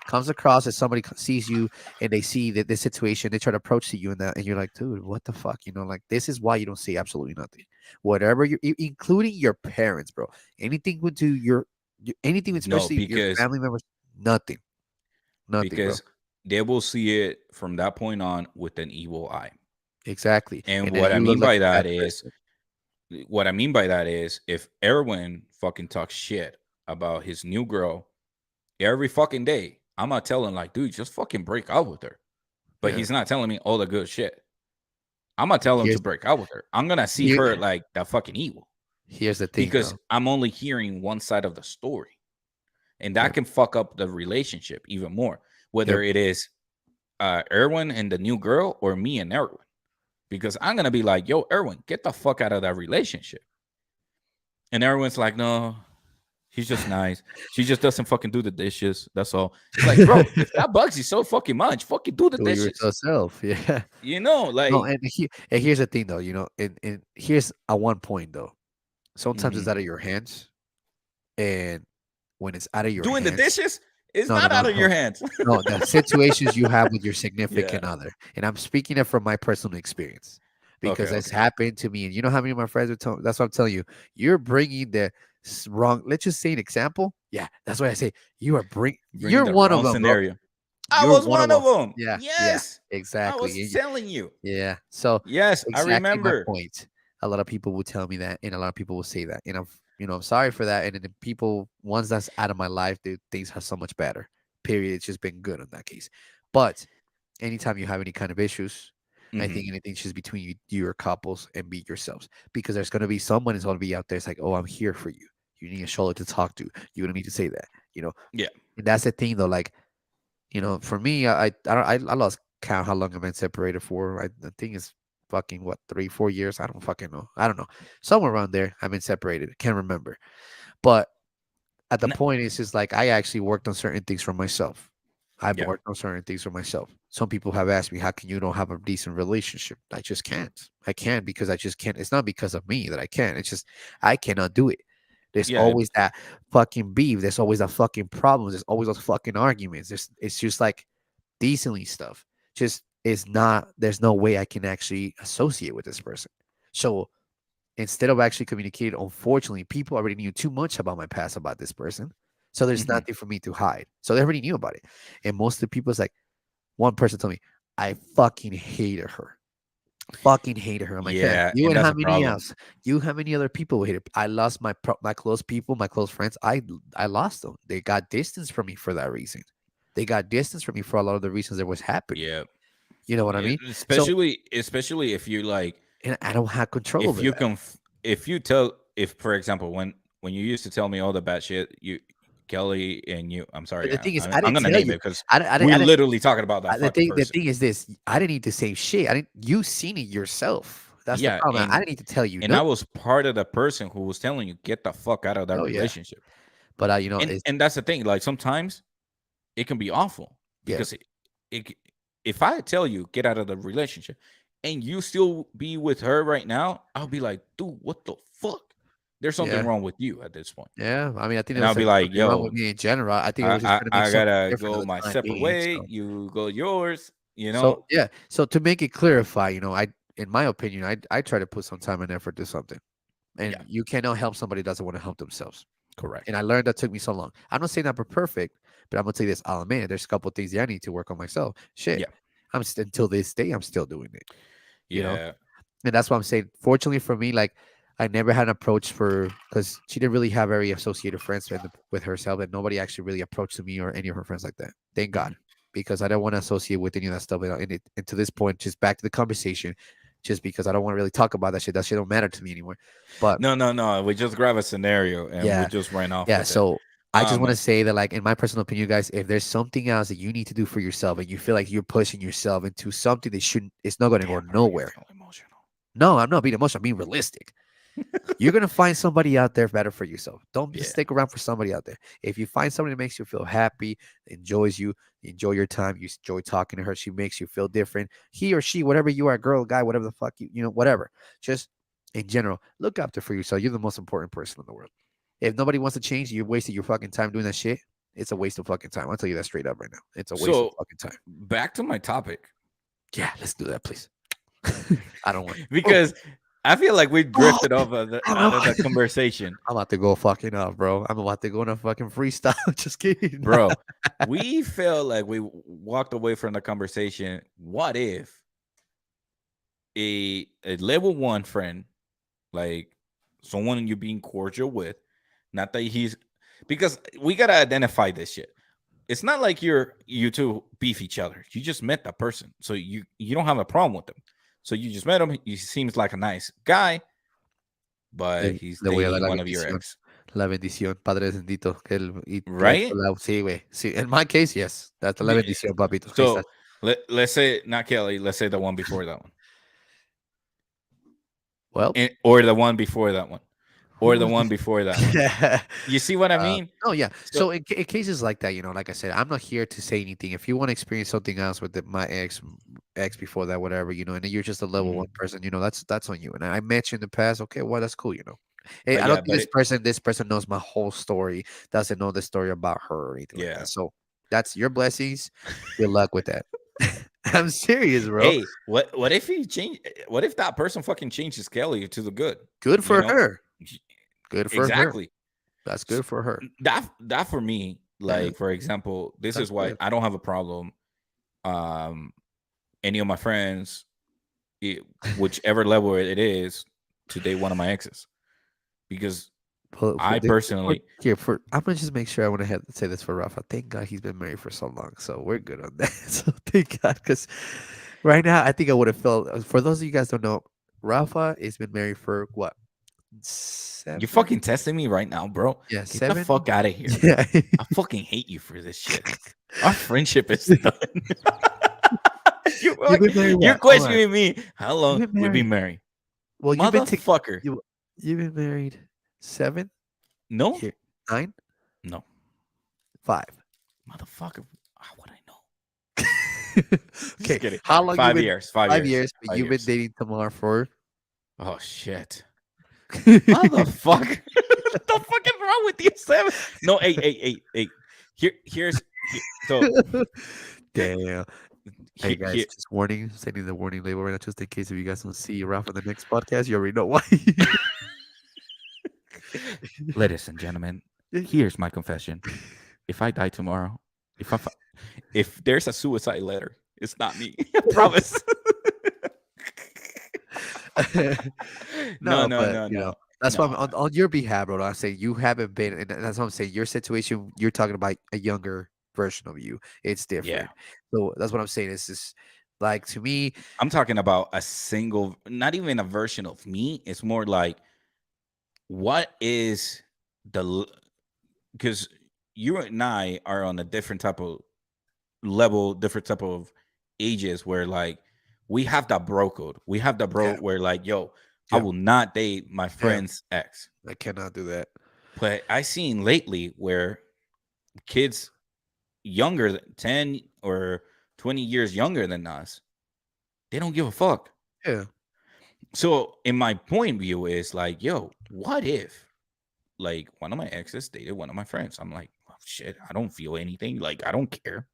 comes across as somebody sees you and they see that this situation, they try to approach to you and that, and you're like, dude, what the fuck? Like this is why you don't say absolutely nothing. Whatever including your parents, bro. Anything with to anything, No, especially your family members, nothing, nothing, bro. because they will see it from that point on with an evil eye. Exactly. And And then you look like a bad person. what I mean by that is if Erwin fucking talks shit about his new girl every fucking day, I'm not telling like, dude, just fucking break up with her. But Yeah. he's not telling me all the good shit. I'm gonna tell him to Here's break up with her. I'm gonna see here, her like that fucking evil here's the thing, because though. I'm only hearing one side of the story, and that Yep. can fuck up the relationship even more. Yep. Whether it is Erwin and the new girl or me and Erwin, because I'm gonna be like, yo, Erwin, get the fuck out of that relationship. And everyone's like, no, she's just nice. She just doesn't fucking do the dishes. That's all. It's like, bro, if that bugs you so fucking much, fucking do the Do it dishes. yourself. Yeah. No, Like, and here's the thing, though. And here's a one point, though. Sometimes it's mhm. out of your hands, and when it's out of your Doing the hands, dishes is no, no, not no, out of no, your hands. no, the situations you have with your Yeah. significant other, and I'm speaking it from my personal experience Okay. because it's Okay. happened to me, and you know how many of my friends would tell. That's what I'm telling you. You're bringing the wrong. Let's just say an example. Yeah, that's what I say. Bringing You're the one of wrong them, bro. scenario. I You're was one of one of them. them. Yeah, yeah, Yes. I exactly. was telling you. Yeah. So Yes, I exactly my remember. point. A lot of people will tell me that, and a lot of people will say that, and I'm sorry for that. And then the people, once that's out of my life, dude, things are so much better. Period. It's just been good in that case. But anytime you have any kind of issues, I Hmm. think anything just between your couples and be yourselves, because there's gonna be someone is gonna be out there. It's like, oh, I'm here for you. You need a shoulder to talk to. You don't need to say that. You know, Yeah. and that's the thing though. Like, for me, I lost count how long I've been separated for. I think it's fucking what 3 4 years. I don't fucking know. I don't know. Somewhere around there, I've been separated. Can't remember. But at the N- point, it's just like I actually worked on certain things for myself. I've Yeah. worked on certain things for myself. Some people have asked me, "How can you don't have a decent relationship?" I just can't. I can't because I just can't. It's not because of me that I can't. It's just I cannot do it. There's Yeah. always that fucking beef. There's always that fucking problems. There's always those fucking arguments. It's just like decently stuff. Just is not. There's no way I can actually associate with this person. So instead of actually communicating, unfortunately, people already knew too much about my past about this person. So there's Hmm. nothing for me to hide. So they already knew about it. And most of the people is like, one person told me, I fucking hated her. Fucking hated her. I'm like, yeah, Yeah. you And and that's how a many problem. else? You how many other people hated? I lost my close people, my close friends. I lost them. They got distance from me for that reason. They got distance from me for a lot of the reasons that was happening. Yeah. You know what I Yeah, mean? So, especially if you like, and I don't have control if over you that. can, if you tell, if for example, when you used to tell me all the bad shit, Kelly and you. I'm But sorry, the thing is, I'm I didn't gonna tell name you. it because I we're didn't. literally talking about that fucking The person. thing is this: I didn't need to say shit. I didn't. You seen it yourself. That's the Yeah, problem. I didn't need to tell you and I nothing. was part of the person who was telling you get the fuck out of that Oh yeah, relationship. but you know, it's And that's the thing. Like sometimes it can be awful yeah, because it if I tell you get out of the relationship and you still be with her right now, I'll be like, dude, what the fuck? There's something yeah, wrong with you at this point. yeah. I mean, I think there And I'll was be like like, something wrong yo, with me in general. I think I was just trying to make I something gotta different at go the my time separate being. way. So, You go yours. You so know, yeah. So to make it clarify, you know, in my opinion, I try to put some time and effort to something, and yeah, you cannot help somebody that doesn't want to help themselves. correct. And I learned that took me so long. I'm not saying that we're perfect, but I'm gonna tell you this. Oh man, there's a couple of things that I need to work on myself. Shit, Yeah, until this day, I'm still doing it. You know, yeah, and that's what I'm saying. Fortunately for me, like I never had an approach for because she didn't really have very associated friends with herself, and nobody actually really approached me or any of her friends like that. Thank God, mhm. because I don't want to associate with any of that stuff. And to this point, just back to the conversation, just because I don't want to really talk about that shit. That shit don't matter to me anymore. But No, no, no. We just grab a scenario and we yeah, just ran off yeah. with it. So I just want Um, to say that, like, in my personal opinion, guys, if there's something else that you need to do for yourself and you feel like you're pushing yourself into something that shouldn't, it's not going to go damn, bro, you're nowhere. feeling emotional. No, I'm not being emotional. I'm being realistic. You're gonna find somebody out there better for yourself. Don't just Yeah, stick around for somebody out there. If you find somebody that makes you feel happy, enjoys you, enjoy your time, you enjoy talking to her, she makes you feel different. He or she, whatever you are, girl, guy, whatever the fuck you know, whatever. Just in general, look after for yourself. You're the most important person in the world. If nobody wants to change, you're wasting your fucking time doing that shit. It's a waste of fucking time. I'll tell you that straight up right now. It's a waste of so fucking time. back to my topic Yeah, let's do that, please. I don't want. Oh, because I feel like we oh, drifted off of out of the I'm conversation, about to go fucking off, bro. I'm about to go on a fucking freestyle. Just kidding. bro. We felt like we walked away from the conversation. What if a level one friend, like someone you're being cordial with, not that he's because we gotta identify this shit. It's not like you two beef each other. You just met that person, so you don't have a problem with them. So you just met him. He seems like a nice guy, but he's Le voy a dar dating one of your ex, la bendición, Padre bendito, que right? sí, güey. Sí, in my case, yes. That's la Be- bendición, papito. Ahí está. So let's say not Kelly. Let's say the one before that one, Well, or the one before that one, who or the was one this? before that one. You see what I mean? Oh yeah. So So in cases like that, you know, like I said, I'm not here to say anything. If you want to experience something else with my ex before that, whatever, you know, and you're just a level mhm. one person, you know, that's on you. And I met you in the past. Okay, well, that's cool, you know. Hey, But I don't yeah, think this person knows my whole story, doesn't know the story about her or anything like yeah. that. So that's your blessings. Good luck with that. I'm serious, bro. Hey, what if he change? What if that person fucking changes Kelly to the good? Good You for know, her. Good for her. exactly. That's good for her. That for me, Yeah, like for example, this that's is why good. I don't have a problem. Um, any of my friends, whichever level it is, to date one of my exes, because I personally, I'm gonna just make sure I want to have say this for Rafa. Thank God he's been married for so long, so we're good on that. So thank God, because right now I think I would have felt. For those of you guys don't know, Rafa has been married for what you're 7? fucking testing me right now, bro. Yeah, Get the 7. fuck out of here. Yeah. I fucking hate you for this shit. Our friendship is done. You've been married You're what? Hold on. questioning me. How long You've been we've married. been married? Well, Motherfucker. you've been married 7 No, here, 9, no, 5. motherfucker. How would I know? Just Okay, kidding. how long you 5 been? years. 5 years, but 5 you've been years. dating Tamar for. Oh shit. Motherfucker. What the fuck is wrong with you, 7? No, hey. So Damn. Hey guys, here, just warning, sending the warning label right now, just in case if you guys don't see Ralph on the next podcast, you already know why. ladies and gentlemen, here's my confession. If I die tomorrow, if there's a suicide letter, it's not me. I promise. No, No, no, but no, you know, no. that's why I'm No. on your behalf, bro. I'm saying you haven't been, and that's what I'm saying. Your situation, you're talking about a younger version of you. It's Yeah. different. So that's what I'm saying. It's just like to me, I'm talking about a single, not even a version of me. It's more like what is the because you and I are on a different type of level, different type of ages where like we have that bro code. We have that bro Yeah. where like, yo, I Yeah. will not date my Yeah. friend's ex. I cannot do that. But I seen lately where kids younger than 10 or 20 years younger than us, they don't give a fuck. Yeah. So in my point of view is like, yo, what if like one of my exes dated one of my friends? I'm like, oh, shit, I don't feel anything. Like I don't care.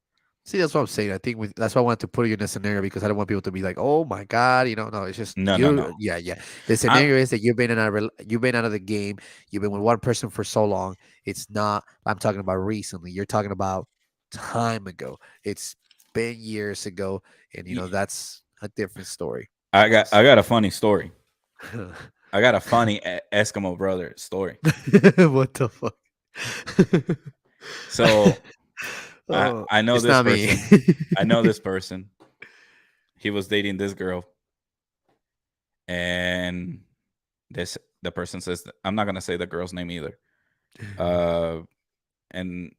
See, that's what I'm saying. I think that's why I wanted to put you in a scenario because I don't want people to be like, "Oh my god," no, it's just No, no, you. no. Yeah, yeah. The I scenario is that you've been out of the game. You've been with one person for so long. It's not. I'm talking about recently. You're talking about time ago. It's been years ago, and that's a different story. I got Yes. a funny story. I got a funny Eskimo brother story. What the fuck? So Oh, I know it's this not me. person. I know this person. He was dating this girl, and the person says I'm not gonna say the girl's name either. Uh, and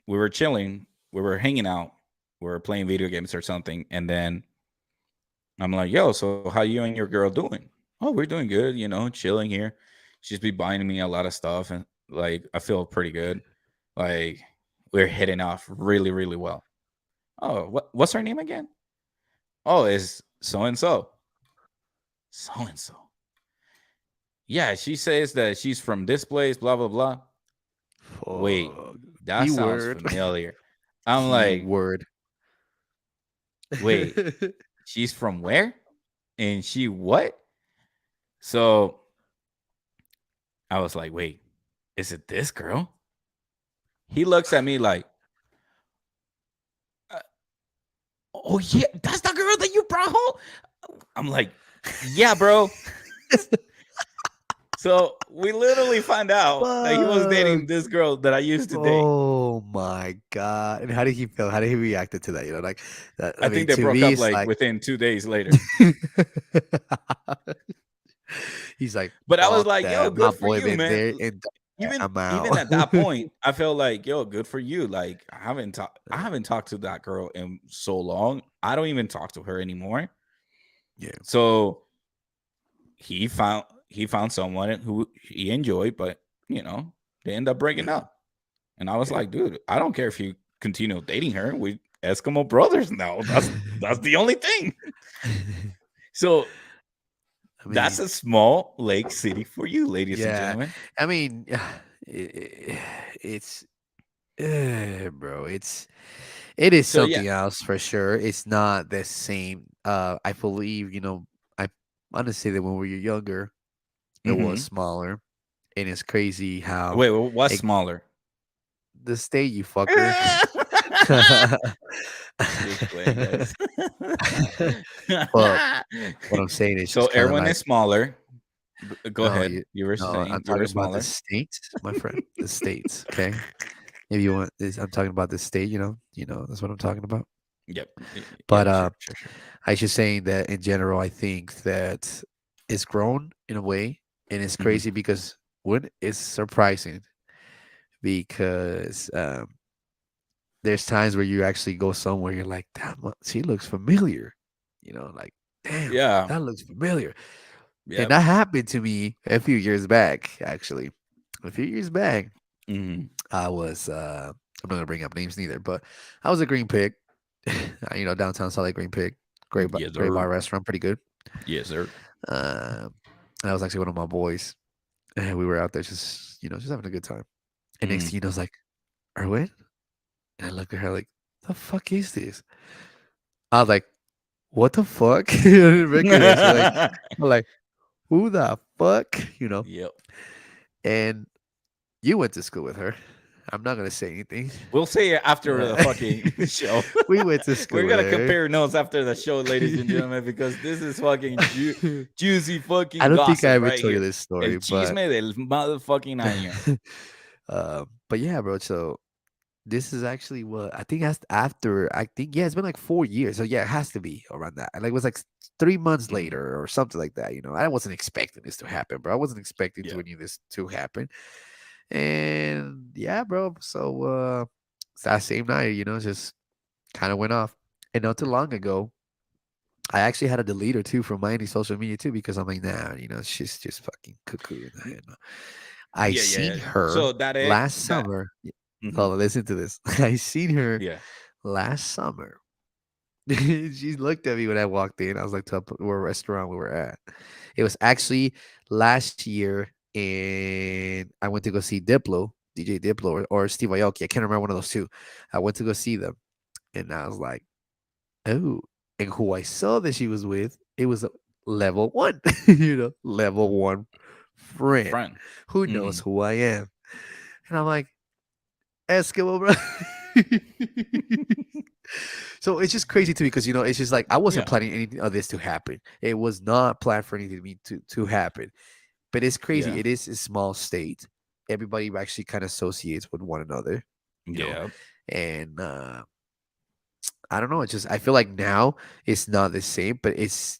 we were chilling, we were hanging out, we were playing video games or something, and then I'm like, "Yo, so how you and your girl doing?" "Oh, we're doing good, chilling here. She's been buying me a lot of stuff, and like I feel pretty good. Like we're hitting off really, really well." "Oh, what's her name again?" "Oh, it's so and so." "So and so." "Yeah, she says that she's from this place, blah blah blah." "Wait, Fuck. that sounds Keyword. familiar." I'm like, Keyword. "Wait, she's from where? And she what?" So I was like, "Wait, is it this girl?" He looks at me like, uh, "Oh yeah, that's the girl that you brought home." I'm like, "Yeah, bro." So we literally find out that he was Fuck. dating this girl that I used to date. Oh my god. And how did he feel? How did he react to that? Like that. I I mean, think they to broke me, up it's like like within 2 days later. he's like, But I was fuck like, "Yo, that. My good for boy you, been man." there and Even I'm even out. at that point, I felt like, "Yo, good for you." Like I haven't talked to that girl in so long. I don't even talk to her anymore. Yeah. So he found someone who he enjoyed, but they end up breaking Yeah. up. And I was Yeah. like, dude, I don't care if you continue dating her. We Eskimo brothers now. That's the only thing. So I that's mean, a small lake city for you, ladies and yeah. gentlemen. I mean, it's bro, it is So yeah. something else for sure. It's not the same. I believe, I honestly that when we were younger, it was Hmm. smaller, and it's crazy how Wait, what's it, smaller? the state you fucker. Just playing, guys. But what I'm saying is So just kind of Erwin like is smaller. Go no, ahead. You were no, I'm saying you were talking about the smaller. states, my friend, the states. Okay, if you want this, I'm talking about the state. That's what I'm talking about. Yep. But Yep. Sure. Sure. Sure. I was just saying that in general, I think that it's grown in a way, and it's Hmm. crazy because when it's surprising because there's times where you actually go somewhere, you're like, damn, she looks familiar, like damn, Yeah. that looks familiar, and Yep. that happened to me a few years back. Actually, a few years back, Hmm. I was I'm not gonna bring up names neither, but I was a Green Pig, downtown Salt Lake Green Pig, Yes, great sir. bar restaurant, pretty good. Yes, sir. Um, and I was actually one of my boys, and we were out there just having a good time. And next Mm. thing you know, I was like, Erwin, and I look at her like, the fuck is this? I was like, what the fuck? I didn't recognize her. Like, I'm like, who the fuck? Yep. And you went to school with her. I'm not gonna say anything. We'll say it after the Uh, fucking show. we went to We're school with gonna her. compare notes after the show, ladies and gentlemen, because this is fucking juicy I fucking don't think I gossip ever right told you here. this El story, but chisme del motherfucking año. but yeah, bro. So this is actually what I think has after I think yeah, it's been like 4 years. So yeah, it has to be around that. Like it was like 3 months Mhm. later or something like that. I wasn't expecting this to happen, bro. I wasn't expecting Yeah. to any of this to happen. And yeah, bro. So that same night, just kind of went off. And not too long ago, I actually had to delete her too from my any social media too because I'm like, nah, she's just fucking cuckoo in the head. I Yeah, seen yeah. her So that last that summer. mhm. Oh, listen to this. I seen her Yeah. last summer. She looked at me when I walked in. I was like, to a restaurant we were at. It was actually last year, and I went to go see Diplo, DJ Diplo, or Steve Aoki. I can't remember one of those two. I went to go see them, and I was like, oh, and who I saw that she was with, it was a level one, level one friend Friend. who knows Hmm. who I am. And I'm like, Eskimo, bro. So it's just crazy to me because it's just like I wasn't Yeah. planning anything of this to happen. It was not planned for anything to to happen. But it's crazy. Yeah. It is a small state. Everybody actually kind of associates with one another, you know. Yeah. And I don't know. It's just I feel like now it's not the same, but it's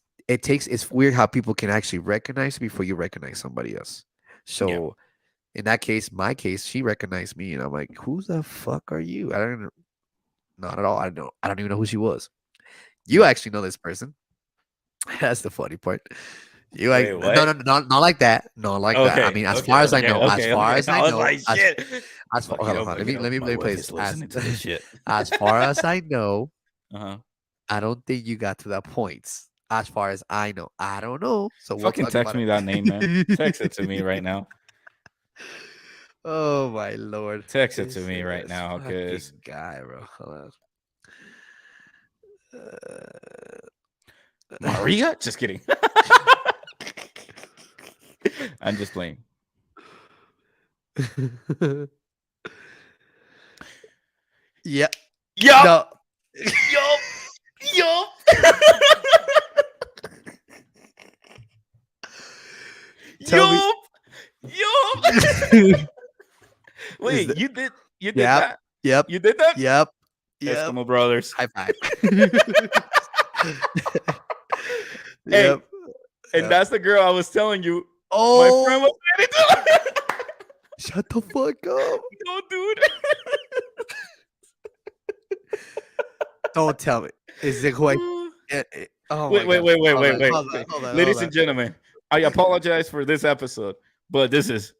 weird how people can actually recognize before you recognize somebody else. Yeah. So in that case, my case, she recognized me, and I'm like, "Who the fuck are you?" I don't, not at all. I don't even know who she was. You Yeah. actually know this person. That's the funny part. You Wait, like no, what? no, not like that. Not like that. I Okay. mean, as Okay. far as I Okay. know, Okay. Okay. I was like, shit. as far Fuck it hold on, up. hold on. Fuck it up. Let My me play wife this. is listening to this shit. As far as I know, Uh-huh. I don't think you got to that point. As far as I know, I don't know. So we'll Fucking talk text about me that name, man. Text it to me it. right now. Oh my lord, Text it to me right this now, cause fucking guy, bro. Hold on. Maria. Just kidding. I'm just playing. Yeah. Yup. No. Yup. Yup. Tell me. Yup. Yup. Is Wait, the you did Yep. that? Yep. You did that? Yep. Yep. Eskimo Brothers. High five. Hey, Yep. and Yep. that's the girl I was telling you. My friend was Oh, ready to. shut the fuck up. No, dude. Don't tell me. Is it who I oh Wait, my wait, god. wait, wait, Hold wait, on. wait, Hold on. wait. Hold on. Hold Ladies on. and gentlemen, I apologize for this episode, but this is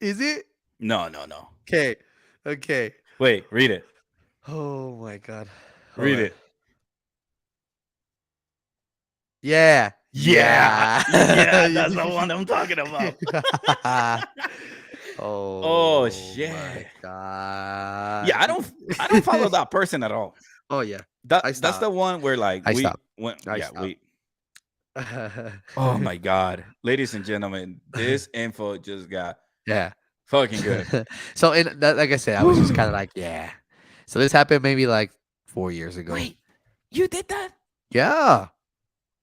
Is it? no, no, no. Okay. Okay. Wait, read it. Oh my god. Hold Read on. it. Yeah. Yeah, Yeah. yeah, that's the one I'm talking about. Oh Oh my shit. Yeah, god. I don't follow that person at all. Oh yeah. I That's the stopped. one where like I stopped. I yeah, stopped. oh my god. Ladies and gentlemen, this info just got Yeah. fucking good. So in that, like I said, I was just kind of like, yeah. So this happened maybe like 4 years ago. Wait, you did that? Yeah.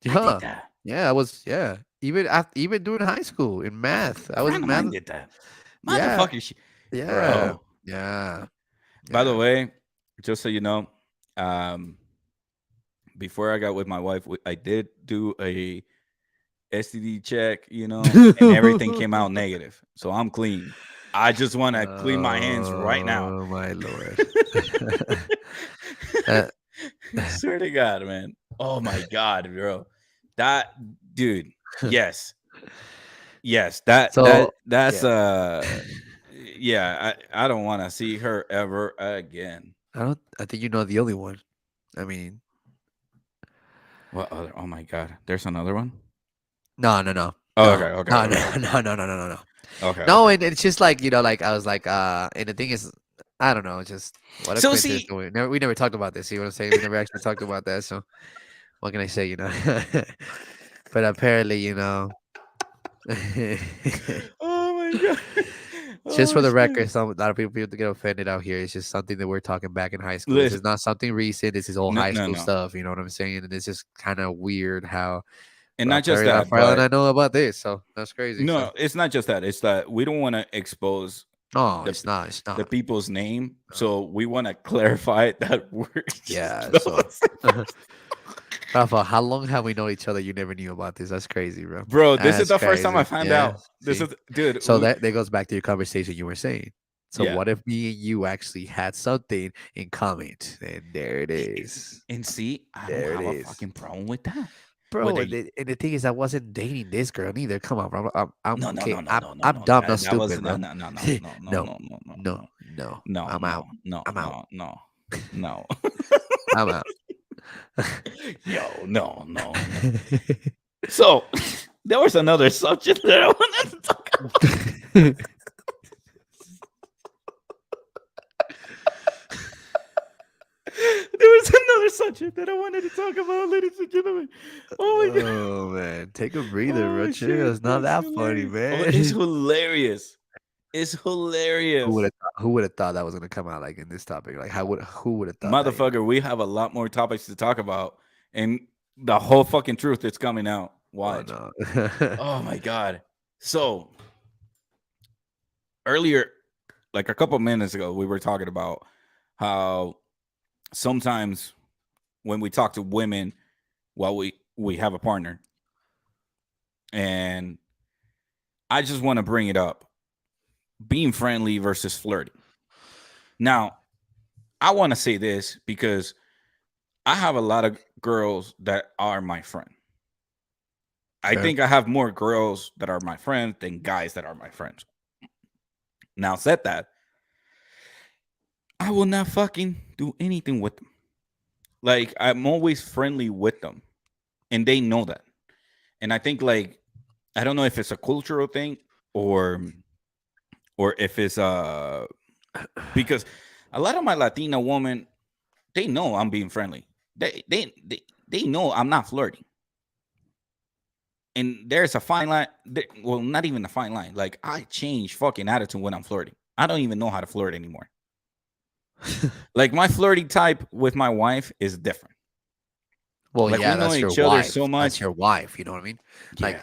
I did Yeah. that. Yeah. I was, yeah. Even during high school in math. A I was friend in of math. mine did that. Yeah. Motherfucker, Yeah. bro. Yeah. By the Yeah. way, just so you know, um, before I got with my wife, I did do a STD check, and everything came out negative. So I'm clean. I just want to clean my hands right now. Oh my lord. Uh, Swear to God, man. Oh my God, bro. That dude. Yes. Yes. so That's yeah. yeah, I don't want to see her ever again. I think you're not the only one. I mean, What other? Oh my God. There's another one? no, no, no. Oh, okay, No. okay, No, okay, no, okay. no, no, no, no, no, no. Okay, No, okay. and it's just like, like I was like, and the thing is, I don't know, just what a So coincidence. see, We never talked about this. You know what I'm saying? We never actually talked about that. So what can I say, But apparently, oh my God. just for Oh the shit. record, a lot of people to get offended out here. It's just something that we're talking back in high school. This Listen, is not something recent. This is all no, high no, school no. stuff. You know what I'm saying? And it's just kind of weird how And not just that, Farrell and but I know about this. So that's crazy. So no, it's not just that. It's that we don't want to expose no, the it's not. It's the not. people's name, No. so we want to clarify that we're just Yeah. So close. Rafa, how long have we known each other? You never knew about this. That's crazy, bro. Bro, this is That's the first time I crazy. found Yeah. out. This See, is, dude. so that goes back to your conversation you were saying. So Yeah. what if me and you actually had something in common? And there it is. And see, I don't There it have a is. fucking problem with that. Bro, Whether and the thing is, I wasn't dating this girl neither. Come on, bro. I'm no, no, okay. no, no, I'm no, no, I'm no. dumb, not That was stupid, no, bro. no, no, no, no, no, No, no, no, no, no, no, no. no, I'm out. no, I'm out. no, no, no. I'm out. Yo, no, no, no. So there was another subject that I wanted to talk There was another subject that I wanted to talk about, ladies and gentlemen. Oh my god. Oh man, take a breather, bro. Oh Chill. shit. It's not That's that funny, hilarious. Oh, it's man. hilarious. It's hilarious. Who would have thought that was gonna come out like in this topic? Like, who would have thought that? Motherfucker, we have a lot more topics to talk about. And the whole fucking truth is coming out. Oh Watch. no. Oh my god. So earlier, like a couple minutes ago, we were talking about how sometimes when we talk to women while we have a partner, and I just want to bring it up, being friendly versus flirting. Now, I want to say this because I have a lot of girls that are my friend. I Okay. think I have more girls that are my friends than guys that are my friends. Now, said that, I will not fucking do anything with them. Like, I'm always friendly with them, and they know that. And I think, like, I don't know if it's a cultural thing or if it's because a lot of my Latina women, they know I'm being friendly. They know I'm not flirting. And there's a fine line. Well, not even a fine line. Like, I change fucking attitude when I'm flirting. I don't even know how to flirt anymore. Like, my flirting type with my wife is different. Well, Like, yeah, we know that's your each other wife. so That's much. your wife. You know what I mean? Yeah.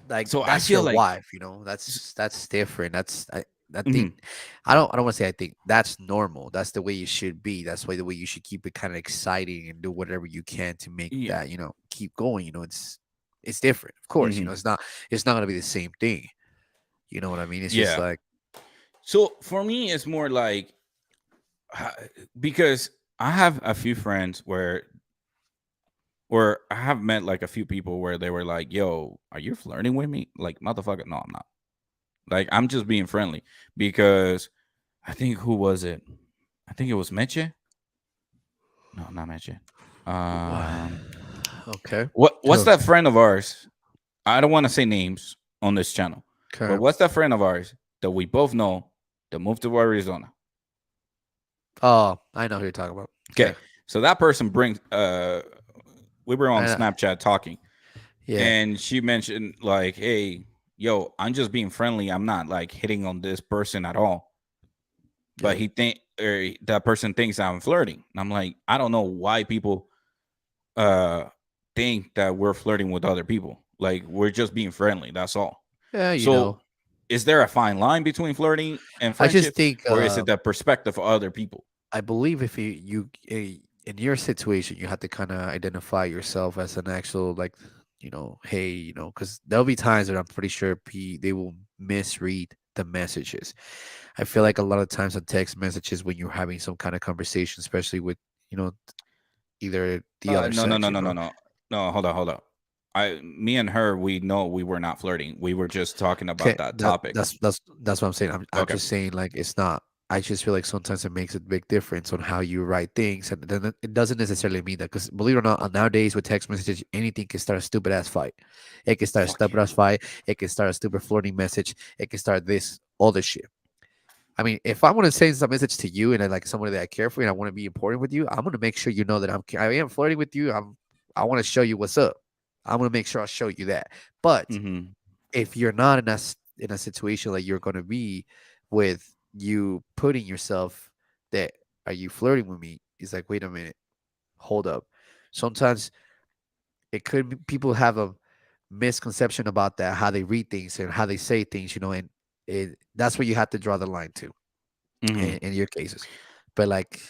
Like So I that's feel your like, wife. You know, that's different. I mhm, think I don't want to say I think that's normal. That's the way you should be. That's why the way you should keep it kind of exciting and do whatever you can to make yeah, that keep going. It's different, of course. mhm, It's not gonna be the same thing. You know what I mean? It's just yeah. like So for me, it's more like uh, because I have a few friends where I have met like a few people where they were like, "Yo, are you flirting with me?" Like, motherfucker, no, I'm not. Like, I'm just being friendly because I think who was it? I think it was Meche. No, not Meche. Um, okay, what's so that friend of ours? I don't want to say names on this channel, but okay. what's that friend of ours that we both know that moved to Arizona? Oh, I know who you're talking about. Okay, Okay, so that person brings. We were on I know. Snapchat talking, Yeah, and she mentioned like, "Hey, yo, I'm just being friendly. I'm not like hitting on this person at all." But yeah. he think or that person thinks I'm flirting. And I'm like, I don't know why people uh think that we're flirting with other people. Like, we're just being friendly. That's all. Yeah, So, is there a fine line between flirting and I just friendship, think or is it the perspective of other people? I believe if in your situation, you have to kind of identify yourself as an actual like, hey, because there'll be times that I'm pretty sure they will misread the messages. I feel like a lot of times on text messages when you're having some kind of conversation, especially with you know either the other No, no, sex, no, no, no, no, no. Hold on, hold on. Me and her, we know we were not flirting. We were just talking about Okay, that that topic. that's what I'm saying. I'm Okay. just saying like it's not. I just feel like sometimes it makes a big difference on how you write things, and then it doesn't necessarily mean that because believe it or not, nowadays with text messages, anything can start a stupid ass fight. It can start a Fuck stupid yeah. ass fight. It can start a stupid flirting message. It can start this all this shit. I mean, if I want to send some message to you and I like somebody that I care for and I want to be important with you, I'm gonna make sure you know that I am flirting with you. I want to show you what's up. I'm gonna make sure I show you that. But Mm-hmm. if you're not in a situation like you're going to be with you putting yourself that are you flirting with me, it's like wait a minute, hold up. Sometimes it could be people have a misconception about that, how they read things and how they say things, and that's where you have to draw the line to Mm-hmm. in your cases. But like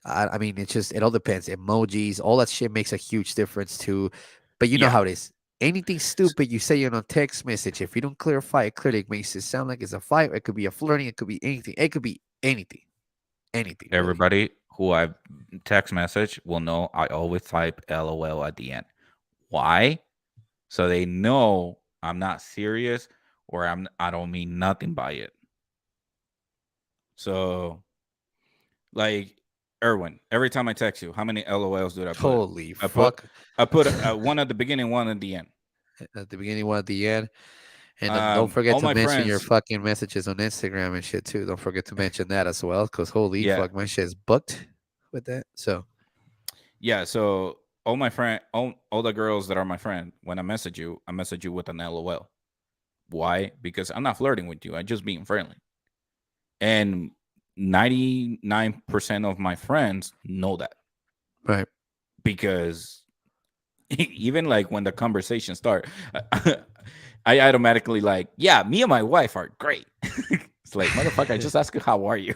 I mean, it's just, it all depends. Emojis, all that shit makes a huge difference too. But you know Yeah. how it is. Anything stupid you say in a text message, if you don't clarify it clearly, it makes it sound like it's a fight. It could be a flirting. It could be anything. It could be anything. Anything, really. Everybody who I've text message will know I always type LOL at the end. Why? So they know I'm not serious or I don't mean nothing by it. So like Erwin, every time I text you, how many LOLs did I put? Holy I put fuck. I put one at the beginning, one at the end. At the beginning, one at the end. And don't forget All to my mention your friends, fucking messages on Instagram and shit too. Don't forget to mention that as well. Because holy yeah, fuck, my shit is booked with that. So, yeah. So all my friend, all the girls that are my friend, when I message you with an LOL. Why? Because I'm not flirting with you. I'm just being friendly. And 99% of my friends know that right. because even like when the conversation start, I automatically like, yeah, me and my wife are great. It's like, motherfucker, I just ask you how are you.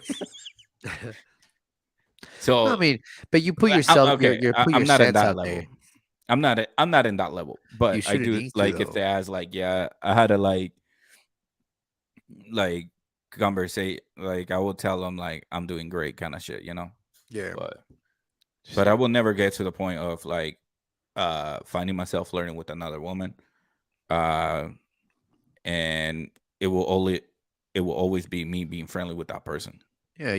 I So mean, but you put yourself, okay, you're put your I'm not in sense that out level. there. I'm not in that level, You but I shouldn't do need to like if though. they ask like, yeah, I had a like conversate, like I will tell them like I'm doing great kind of shit, you know. Yeah. But I So will never get to the point of like finding myself flirting with another woman. Uh and it will only it will always be me being friendly with that person. yeah,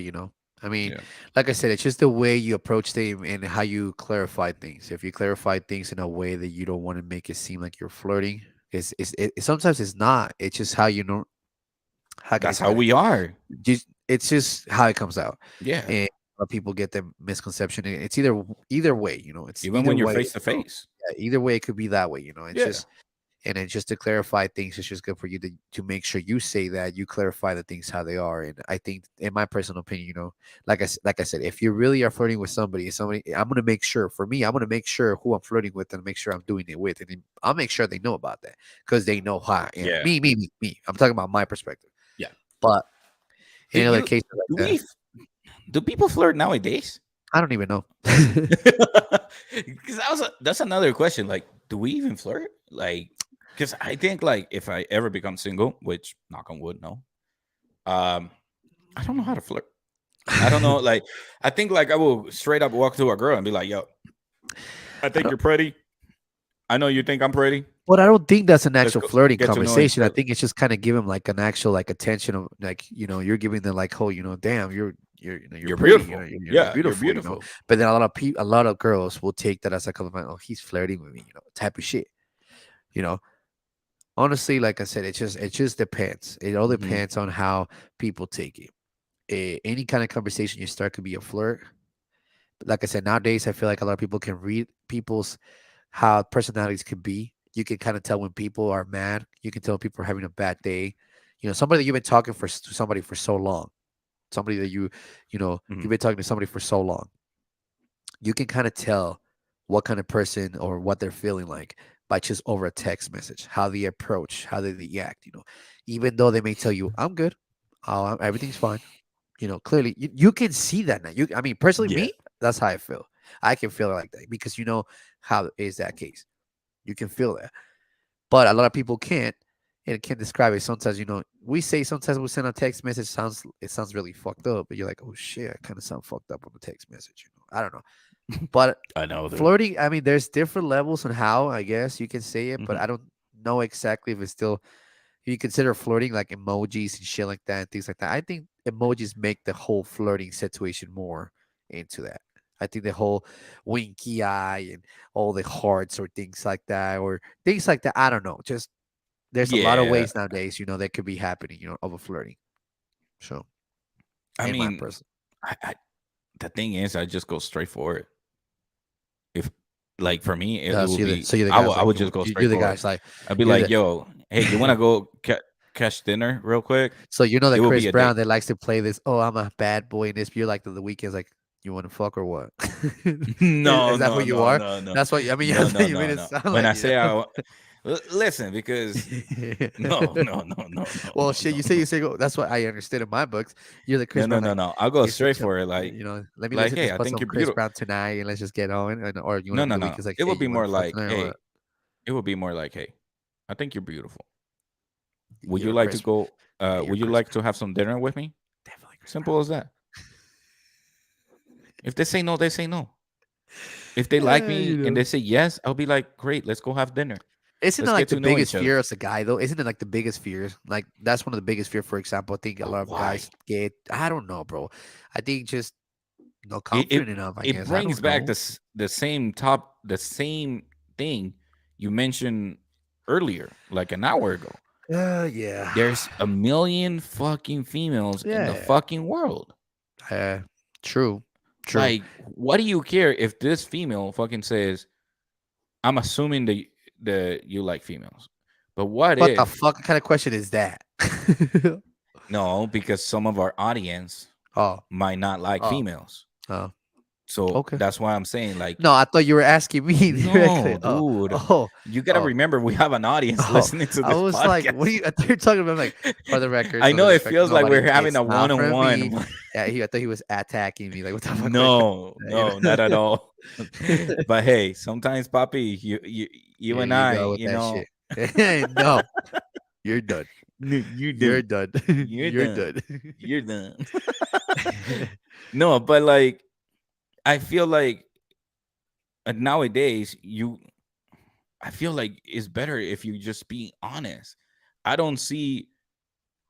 I mean, Yeah. like I said, it's just the way you approach things and how you clarify things. If you clarify things in a way that you don't want to make it seem like you're flirting, sometimes it's not. It's just how you know. How can I That's say how that? we are. It's just how it comes out, Yeah. and a lot of people get the misconception. It's either way. It's Even either when you're way. face to face. Yeah, either way, it could be that way. It's Yeah. just. And then just to clarify things, it's just good for you to make sure you say that you clarify the things how they are. And I think, in my personal opinion, like I said, if you really are flirting with somebody, I'm gonna make sure. For me, I'm gonna make sure who I'm flirting with and make sure I'm doing it with, and then I'll make sure they know about that because they know how I am. Yeah. Me. I'm talking about my perspective. Yeah. But Do in other you cases like do that, we do people flirt nowadays? I don't even know. Because that's another question. Like, do we even flirt? Like, because I think like if I ever become single, which knock on wood, no, I don't know how to flirt. I don't know. Like, I think like I will straight up walk to a girl and be like, "Yo, I I think don't, you're pretty. I know you think I'm pretty. but I don't think that's an Let's actual go flirting get to know each conversation. I other." think it's just kind of give them like an actual like attention of like you're giving them like, oh, damn, you're You're pretty, beautiful. you're Yeah, you're beautiful. beautiful. But then a lot of girls will take that as a compliment. Oh, he's flirting with me, type of shit. You know, honestly, like I said, it just depends. It all Mhm. depends on how people take it. Any kind of conversation you start could be a flirt. But like I said, nowadays I feel like a lot of people can read people's how personalities could be. You can kind of tell when people are mad. You can tell when people are having a bad day. Somebody that you've been talking to somebody for so long, somebody that you've Mhm. been talking to somebody for so long. You can kind of tell what kind of person or what they're feeling like by just over a text message, how they approach, how they react. Even though they may tell you, "I'm good, everything's fine." Clearly you can see that now. I mean, personally, Yeah. me, that's how I feel. I can feel it like that because how is that case. You can feel that. But a lot of people can't and can't describe it. Sometimes, sometimes we send a text message, it sounds really fucked up, but you're like, oh shit, I kind of sound fucked up on the text message. I don't know. But I know, dude. flirting, I mean, there's different levels on how I guess you can say it, but Mhm. I don't know exactly if it's still if you consider flirting like emojis and shit like that and things like that. I think emojis make the whole flirting situation more into that. I think the whole winky eye and all the hearts or things like that or things like that. I don't know. Just there's a lot of Yeah. ways nowadays, that could be happening, of a flirting. So, I in my mean, person, I the thing is, I just go straight for it. If like for me, it so would be you're the guys I like would just go straight you're the for it. guys like I'd be you're like, the "Yo, hey, you want to go catch dinner real quick?" so It that will Chris be a date. Brown that likes to play this. Oh, I'm a bad boy in this. You're like the weekends like you want to fuck or what? is, No, is that who no, you no, are? no, no, That's what I mean. no, That's no, what you made no, it no. sound When like. I say Listen, because no, Well, shit, you say go. That's what I understood in my books. You're the Chris Brown, like no. I'll go you're straight such a, for it. let me Like, listen, hey, just I put think some you're Chris beautiful. Brown tonight and let's just get on. Or you No, want no, the no, no. weekend's like, It hey, would be you want more to fuck like, tonight or hey, what? it would be more like, hey, I think you're beautiful. Would you You're like to Chris. go? You're Would you Chris like Brown. to have some dinner with me? Definitely Chris Brown. Simple as that. If they say no, they say no. If they like Yeah, me and they say yes, I'll be like, great, let's go have dinner. Isn't it Let's like get the to know biggest each other. fear as a guy though? Isn't it like the biggest fear? Like that's one of the biggest fear. For example, I think a lot of Why? guys get. I don't know, bro. I think just not It it, confident enough. I it guess I brings don't back know. the same thing you mentioned earlier, like an hour ago. Yeah, There's a million fucking females in the yeah. fucking world. Uh, true, true. Like, what do you care if this female fucking says, I'm assuming that you like females. But what What the if fuck kind of question is that? no, because some of our audience Oh, might not like oh, females. oh. So Okay. that's why I'm saying, like, No, I thought you were asking me directly. no, dude. Oh, You gotta oh, remember we have an audience oh. listening to I this was like, what are podcast. you? I thought you were talking about like I for the know it respect, feels like nobody. we're having It's a not for me. one-on-one. Yeah, I thought he was attacking me. Like, what the fuck? No, You no, not at all. know? But hey, sometimes, Papi, you Here and you I, go with you that know, shit. No, you're done. you're You're done. done. You're You're done. done. You're done. No, but like I feel like nowadays I feel like it's better if you just be honest. I don't see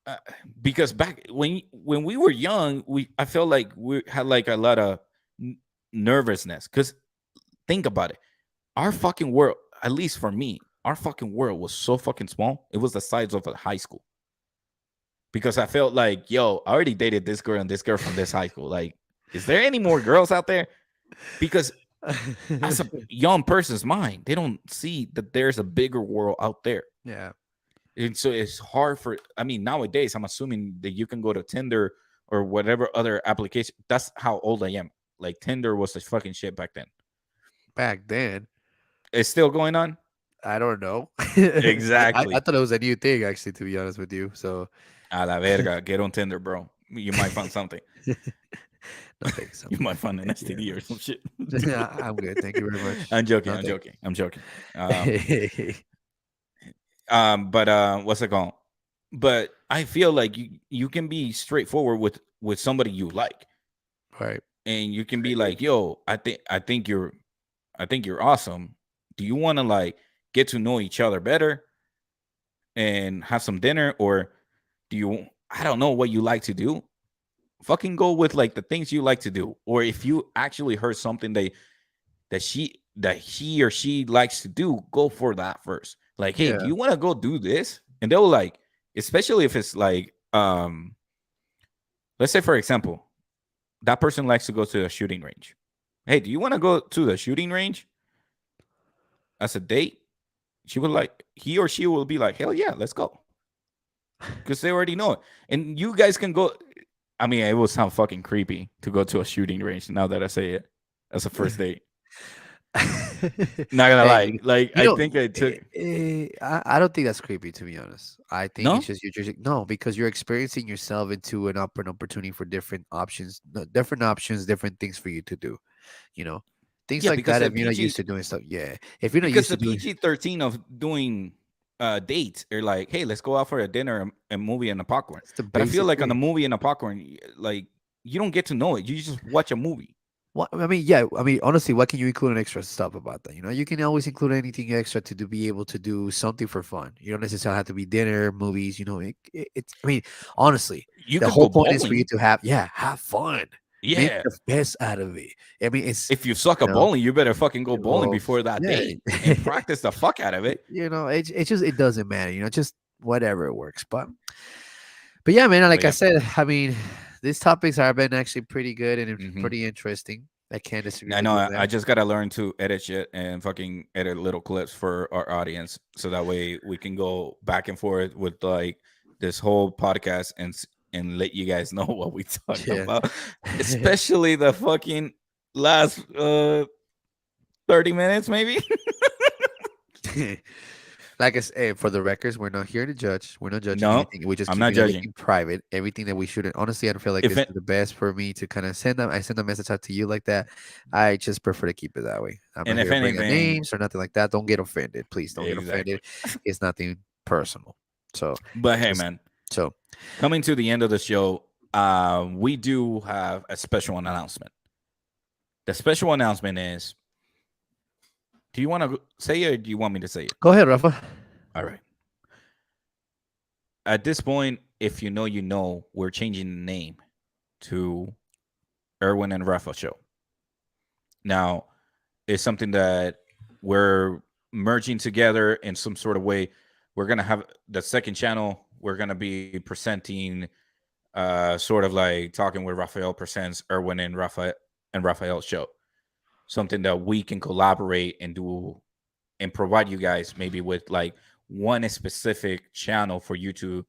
uh, because back when we were young, I felt like we had like a lot of n- nervousness. Because think about it, our fucking world, at least for me, our fucking world was so fucking small. It was the size of a high school. Because I felt like, yo, I already dated this girl and this girl from this high school. Like, is there any more girls out there? Because as a young person's mind, they don't see that there's a bigger world out there. Yeah. And so it's hard for, I mean, nowadays, I'm assuming that you can go to Tinder or whatever other application. That's how old I am. Like, Tinder was the fucking shit back then. Back then, It's still going on? I don't know. I Exactly. thought it was a new thing, actually, to be honest with you. So, A la verga. Get on Tinder, bro. You might find something. no thanks. You might find an Thank you. STD or some shit. I'm good. Thank you very much. I'm joking. No, I'm thank joking. I'm joking. you. But what's it called? But I feel like you can be straightforward with somebody you like, Right. and you can be like, "Yo, I think you're awesome. Do you want to like get to know each other better and have some dinner, or do you? I don't know what you like to do. Fucking go with like the things you like to do, or if you actually heard something that he or she likes to do, go for that first. Like, hey, do Yeah. you want to go do this? And they'll like, especially if it's like, let's say for example, that person likes to go to a shooting range. Hey, do you want to go to the shooting range as a date? She would like, he or she will be like, hell yeah, let's go. Because they already know it. And you guys can go. I mean, it will sound fucking creepy to go to a shooting range now that I say it as a first date. Not gonna lie. Hey, Like, you I know, think I took I don't think that's creepy, to be honest. I think it's no? just no, because you're experiencing yourself into an opportunity for different options, different options, different things for you to do. You know, things Yeah, like because that. the If you're not used PG to doing stuff, yeah. If you're not because used to the doing, PG-13 of doing dates are like, hey, let's go out for a dinner and movie and a popcorn. it's the But I feel basic like on a thing. movie and a popcorn, like you don't get to know it. You just watch a movie. What I mean, yeah. I mean, honestly, what can you include an extra stuff about that? You know, you can always include anything extra to be able to do something for fun. You don't necessarily have to be dinner, movies. You know, it's. I mean, honestly, You the could whole go point is for you bowling. to have fun, make Yeah. the best out of it. I mean, it's If you suck you at know, bowling, you better fucking go bowling well, before that yeah. date and practice the fuck out of it. You know, it just it doesn't matter. You know, just whatever it works. But yeah, man. But Like I yeah. said, I mean, these topics have been actually pretty good and Hmm. pretty interesting. I can't disagree I with know. you on I that. just gotta learn to edit shit and fucking edit little clips for our audience, so that way we can go back and forth with like this whole podcast and let you guys know what we talked Yeah. about, especially the fucking last 30 minutes, maybe. like I say, for the records, we're not here to judge. We're not judging No, anything. We're just I'm not keeping judging. everything private. Everything that we shouldn't. Honestly, I don't feel like If this it is the best for me to kind of send them. I send a message out to you like that. I just prefer to keep it that way. I'm not and here if to bring out anything, names or nothing like that. Don't get offended, please. Don't get exactly. offended. It's nothing personal. So, But hey, just man, so coming to the end of the show, we do have a special announcement. The special announcement is: do you want to say it, or do you want me to say it? go ahead, Rafa. All right. At this point, if you know, you know, we're changing the name to Erwin and Rafa Show. Now, it's something that we're merging together in some sort of way. We're gonna have the second channel. We're gonna be presenting, sort of like talking with Raphael presents Erwin and Raphael Show. Something that we can collaborate and do and provide you guys maybe with like one specific channel for you to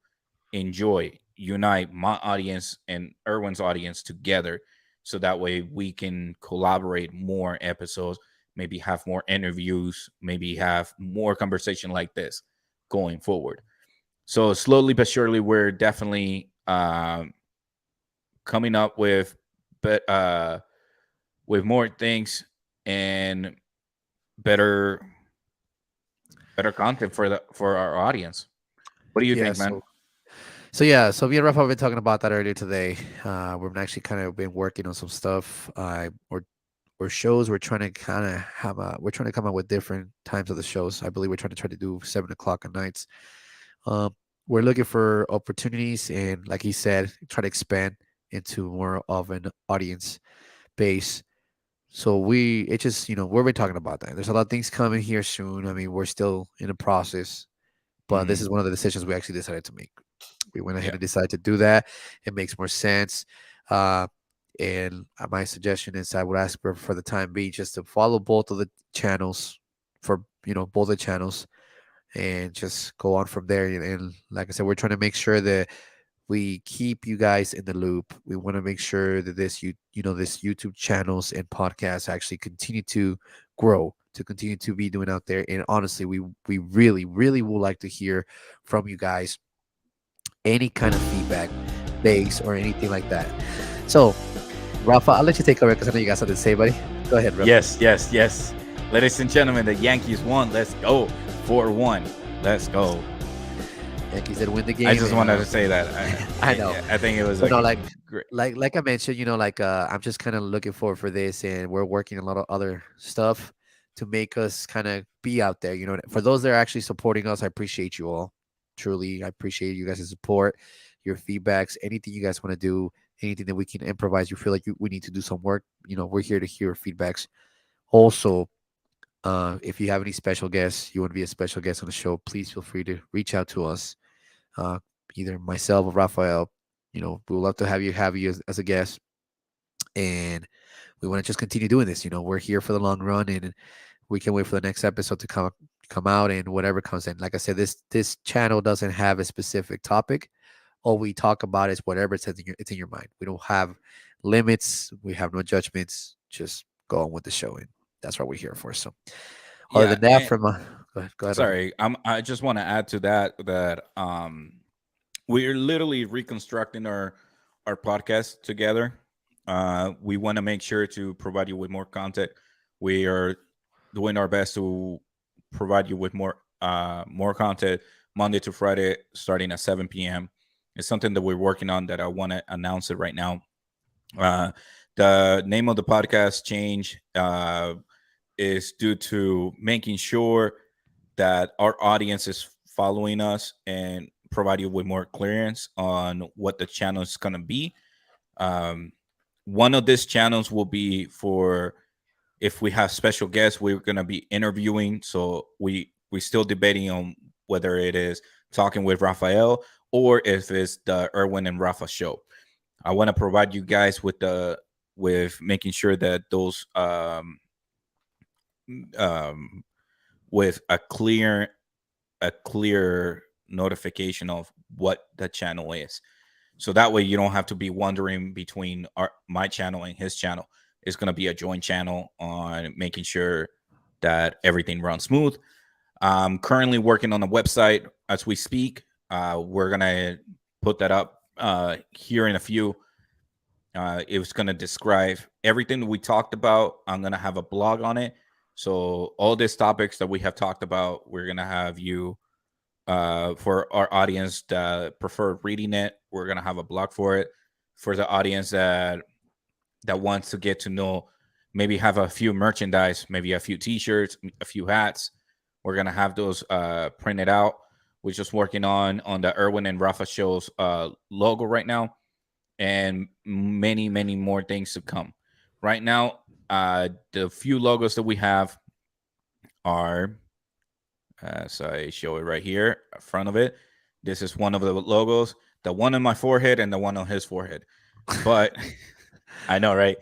enjoy, unite my audience and Erwin's audience together, so that way we can collaborate more episodes, maybe have more interviews, maybe have more conversation like this going forward. So slowly but surely, we're definitely coming up but with more things and better content for our audience. What do you Yeah. think, man? So me and Rafa have been talking about that earlier today. We've actually kind of been working on some stuff, or shows. We're trying to kind of we're trying to come up with different times of the shows. I believe we're trying to do 7 o'clock at nights. Um, we're looking for opportunities, and like he said, try to expand into more of an audience base. So it's just, we've been talking about that. There's a lot of things coming here soon. I mean, we're still in the process, but this Mm, is one of the decisions we actually decided to make. We went ahead yeah. and decided to do that. It makes more sense. Uh, and my suggestion is I would ask for the time being just to follow both of the channels, for both the channels, and just go on from there. And like I said, we're trying to make sure that we keep you guys in the loop. We want to make sure that this YouTube channels and podcasts actually continue to grow, to continue to be doing out there. And honestly, we really, really would like to hear from you guys, any kind of feedback base or anything like that. So, Rafa, I'll let you take over because I know you got something to say, buddy. Go ahead, Rafa. Yes, yes, yes. Ladies and gentlemen, the Yankees won. Let's go. 4-1. Let's go. Yankees did win the game. I just wanted to say that. I know. I think it was But no, great. like I mentioned, I'm just kind of looking forward for this, and we're working a lot of other stuff to make us kind of be out there. For those that are actually supporting us, I appreciate you all. Truly, I appreciate you guys' support, your feedbacks, anything you guys want to do, anything that we can improvise. You feel like we need to do some work. We're here to hear feedbacks. Also, if you have any special guests, you want to be a special guest on the show, please feel free to reach out to us. Uh, Either myself or Raphael. We would love to have you as a guest, and we want to just continue doing this. We're here for the long run, and we can't wait for the next episode to come out, and whatever comes in. Like I said, this channel doesn't have a specific topic. All we talk about is whatever it's in your mind. We don't have limits. We have no judgments. Just go on with the show, and that's what we're here for. So, other Yeah. than that, from go ahead. Sorry, I just want to add to that we're literally reconstructing our podcast together. We want to make sure to provide you with more content. We are doing our best to provide you with more content Monday to Friday, starting at 7 p.m. It's something that we're working on that I want to announce it right now. The name of the podcast change is due to making sure that our audience is following us and provide you with more clearance on what the channel is going to be. One of these channels will be for if we have special guests, we're going to be interviewing. So we're still debating on whether it is talking with Raphael or if it's the Erwin and Rafa show. I want to provide you guys with making sure that those with a clear notification of what the channel is, so that way you don't have to be wondering between my channel and his channel. It's going to be a joint channel on making sure that everything runs smooth. I'm currently working on a website as we speak. We're gonna put that up here in a few. It was gonna describe everything that we talked about. I'm gonna have a blog on it. So all these topics that we have talked about, we're gonna have you for our audience that prefer reading it. We're gonna have a blog for it. For the audience that wants to get to know, maybe have a few merchandise, maybe a few T-shirts, a few hats. We're gonna have those printed out. We're just working on the Erwin and Rafa Show's logo right now, and many more things to come. Right now, the few logos that we have are, so I show it right here in front of it. This is one of the logos, the one on my forehead and the one on his forehead. But I know, right?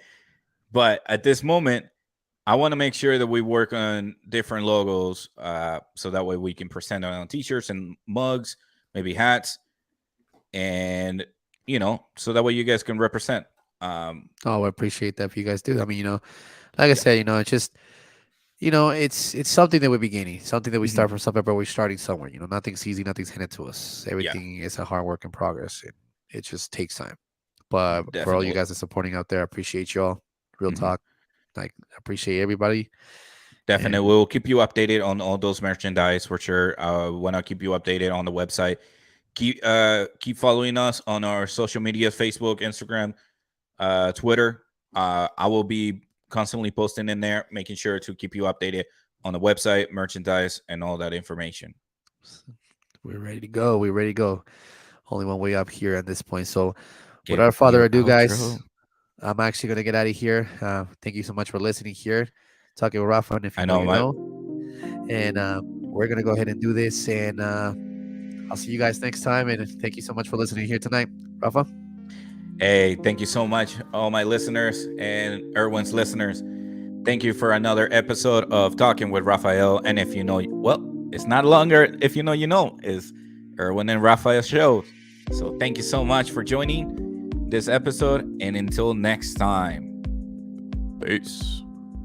But at this moment, I want to make sure that we work on different logos, so that way we can present it on T-shirts and mugs, maybe hats, and so that way you guys can represent. I appreciate that if you guys do. I mean, like I said, it's just, it's something that we're beginning, something that we start from somewhere, but we're starting somewhere. Nothing's easy, nothing's handed to us. Everything is a hard work in progress, and it just takes time. But for all you guys that are supporting out there, I appreciate y'all. Real talk. Like, I appreciate everybody. Definitely. We'll keep you updated on all those merchandise for sure. Want to keep you updated on the website. Keep following us on our social media, Facebook, Instagram, Twitter. I will be constantly posting in there, making sure to keep you updated on the website, merchandise, and all that information. We're ready to go. Only one way up here at this point. So without further ado, guys, I'm actually going to get out of here. Thank you so much for listening here. Talking with Rafa, if you know. And we're going to go ahead and do this. And I'll see you guys next time. And thank you so much for listening here tonight. Rafa? Hey, thank you so much, all my listeners and Erwin's listeners. Thank you for another episode of Talking with Rafael. And if you know, well, it's not longer if you know, it's Erwin and Rafael show. So thank you so much for joining this episode, and until next time, peace.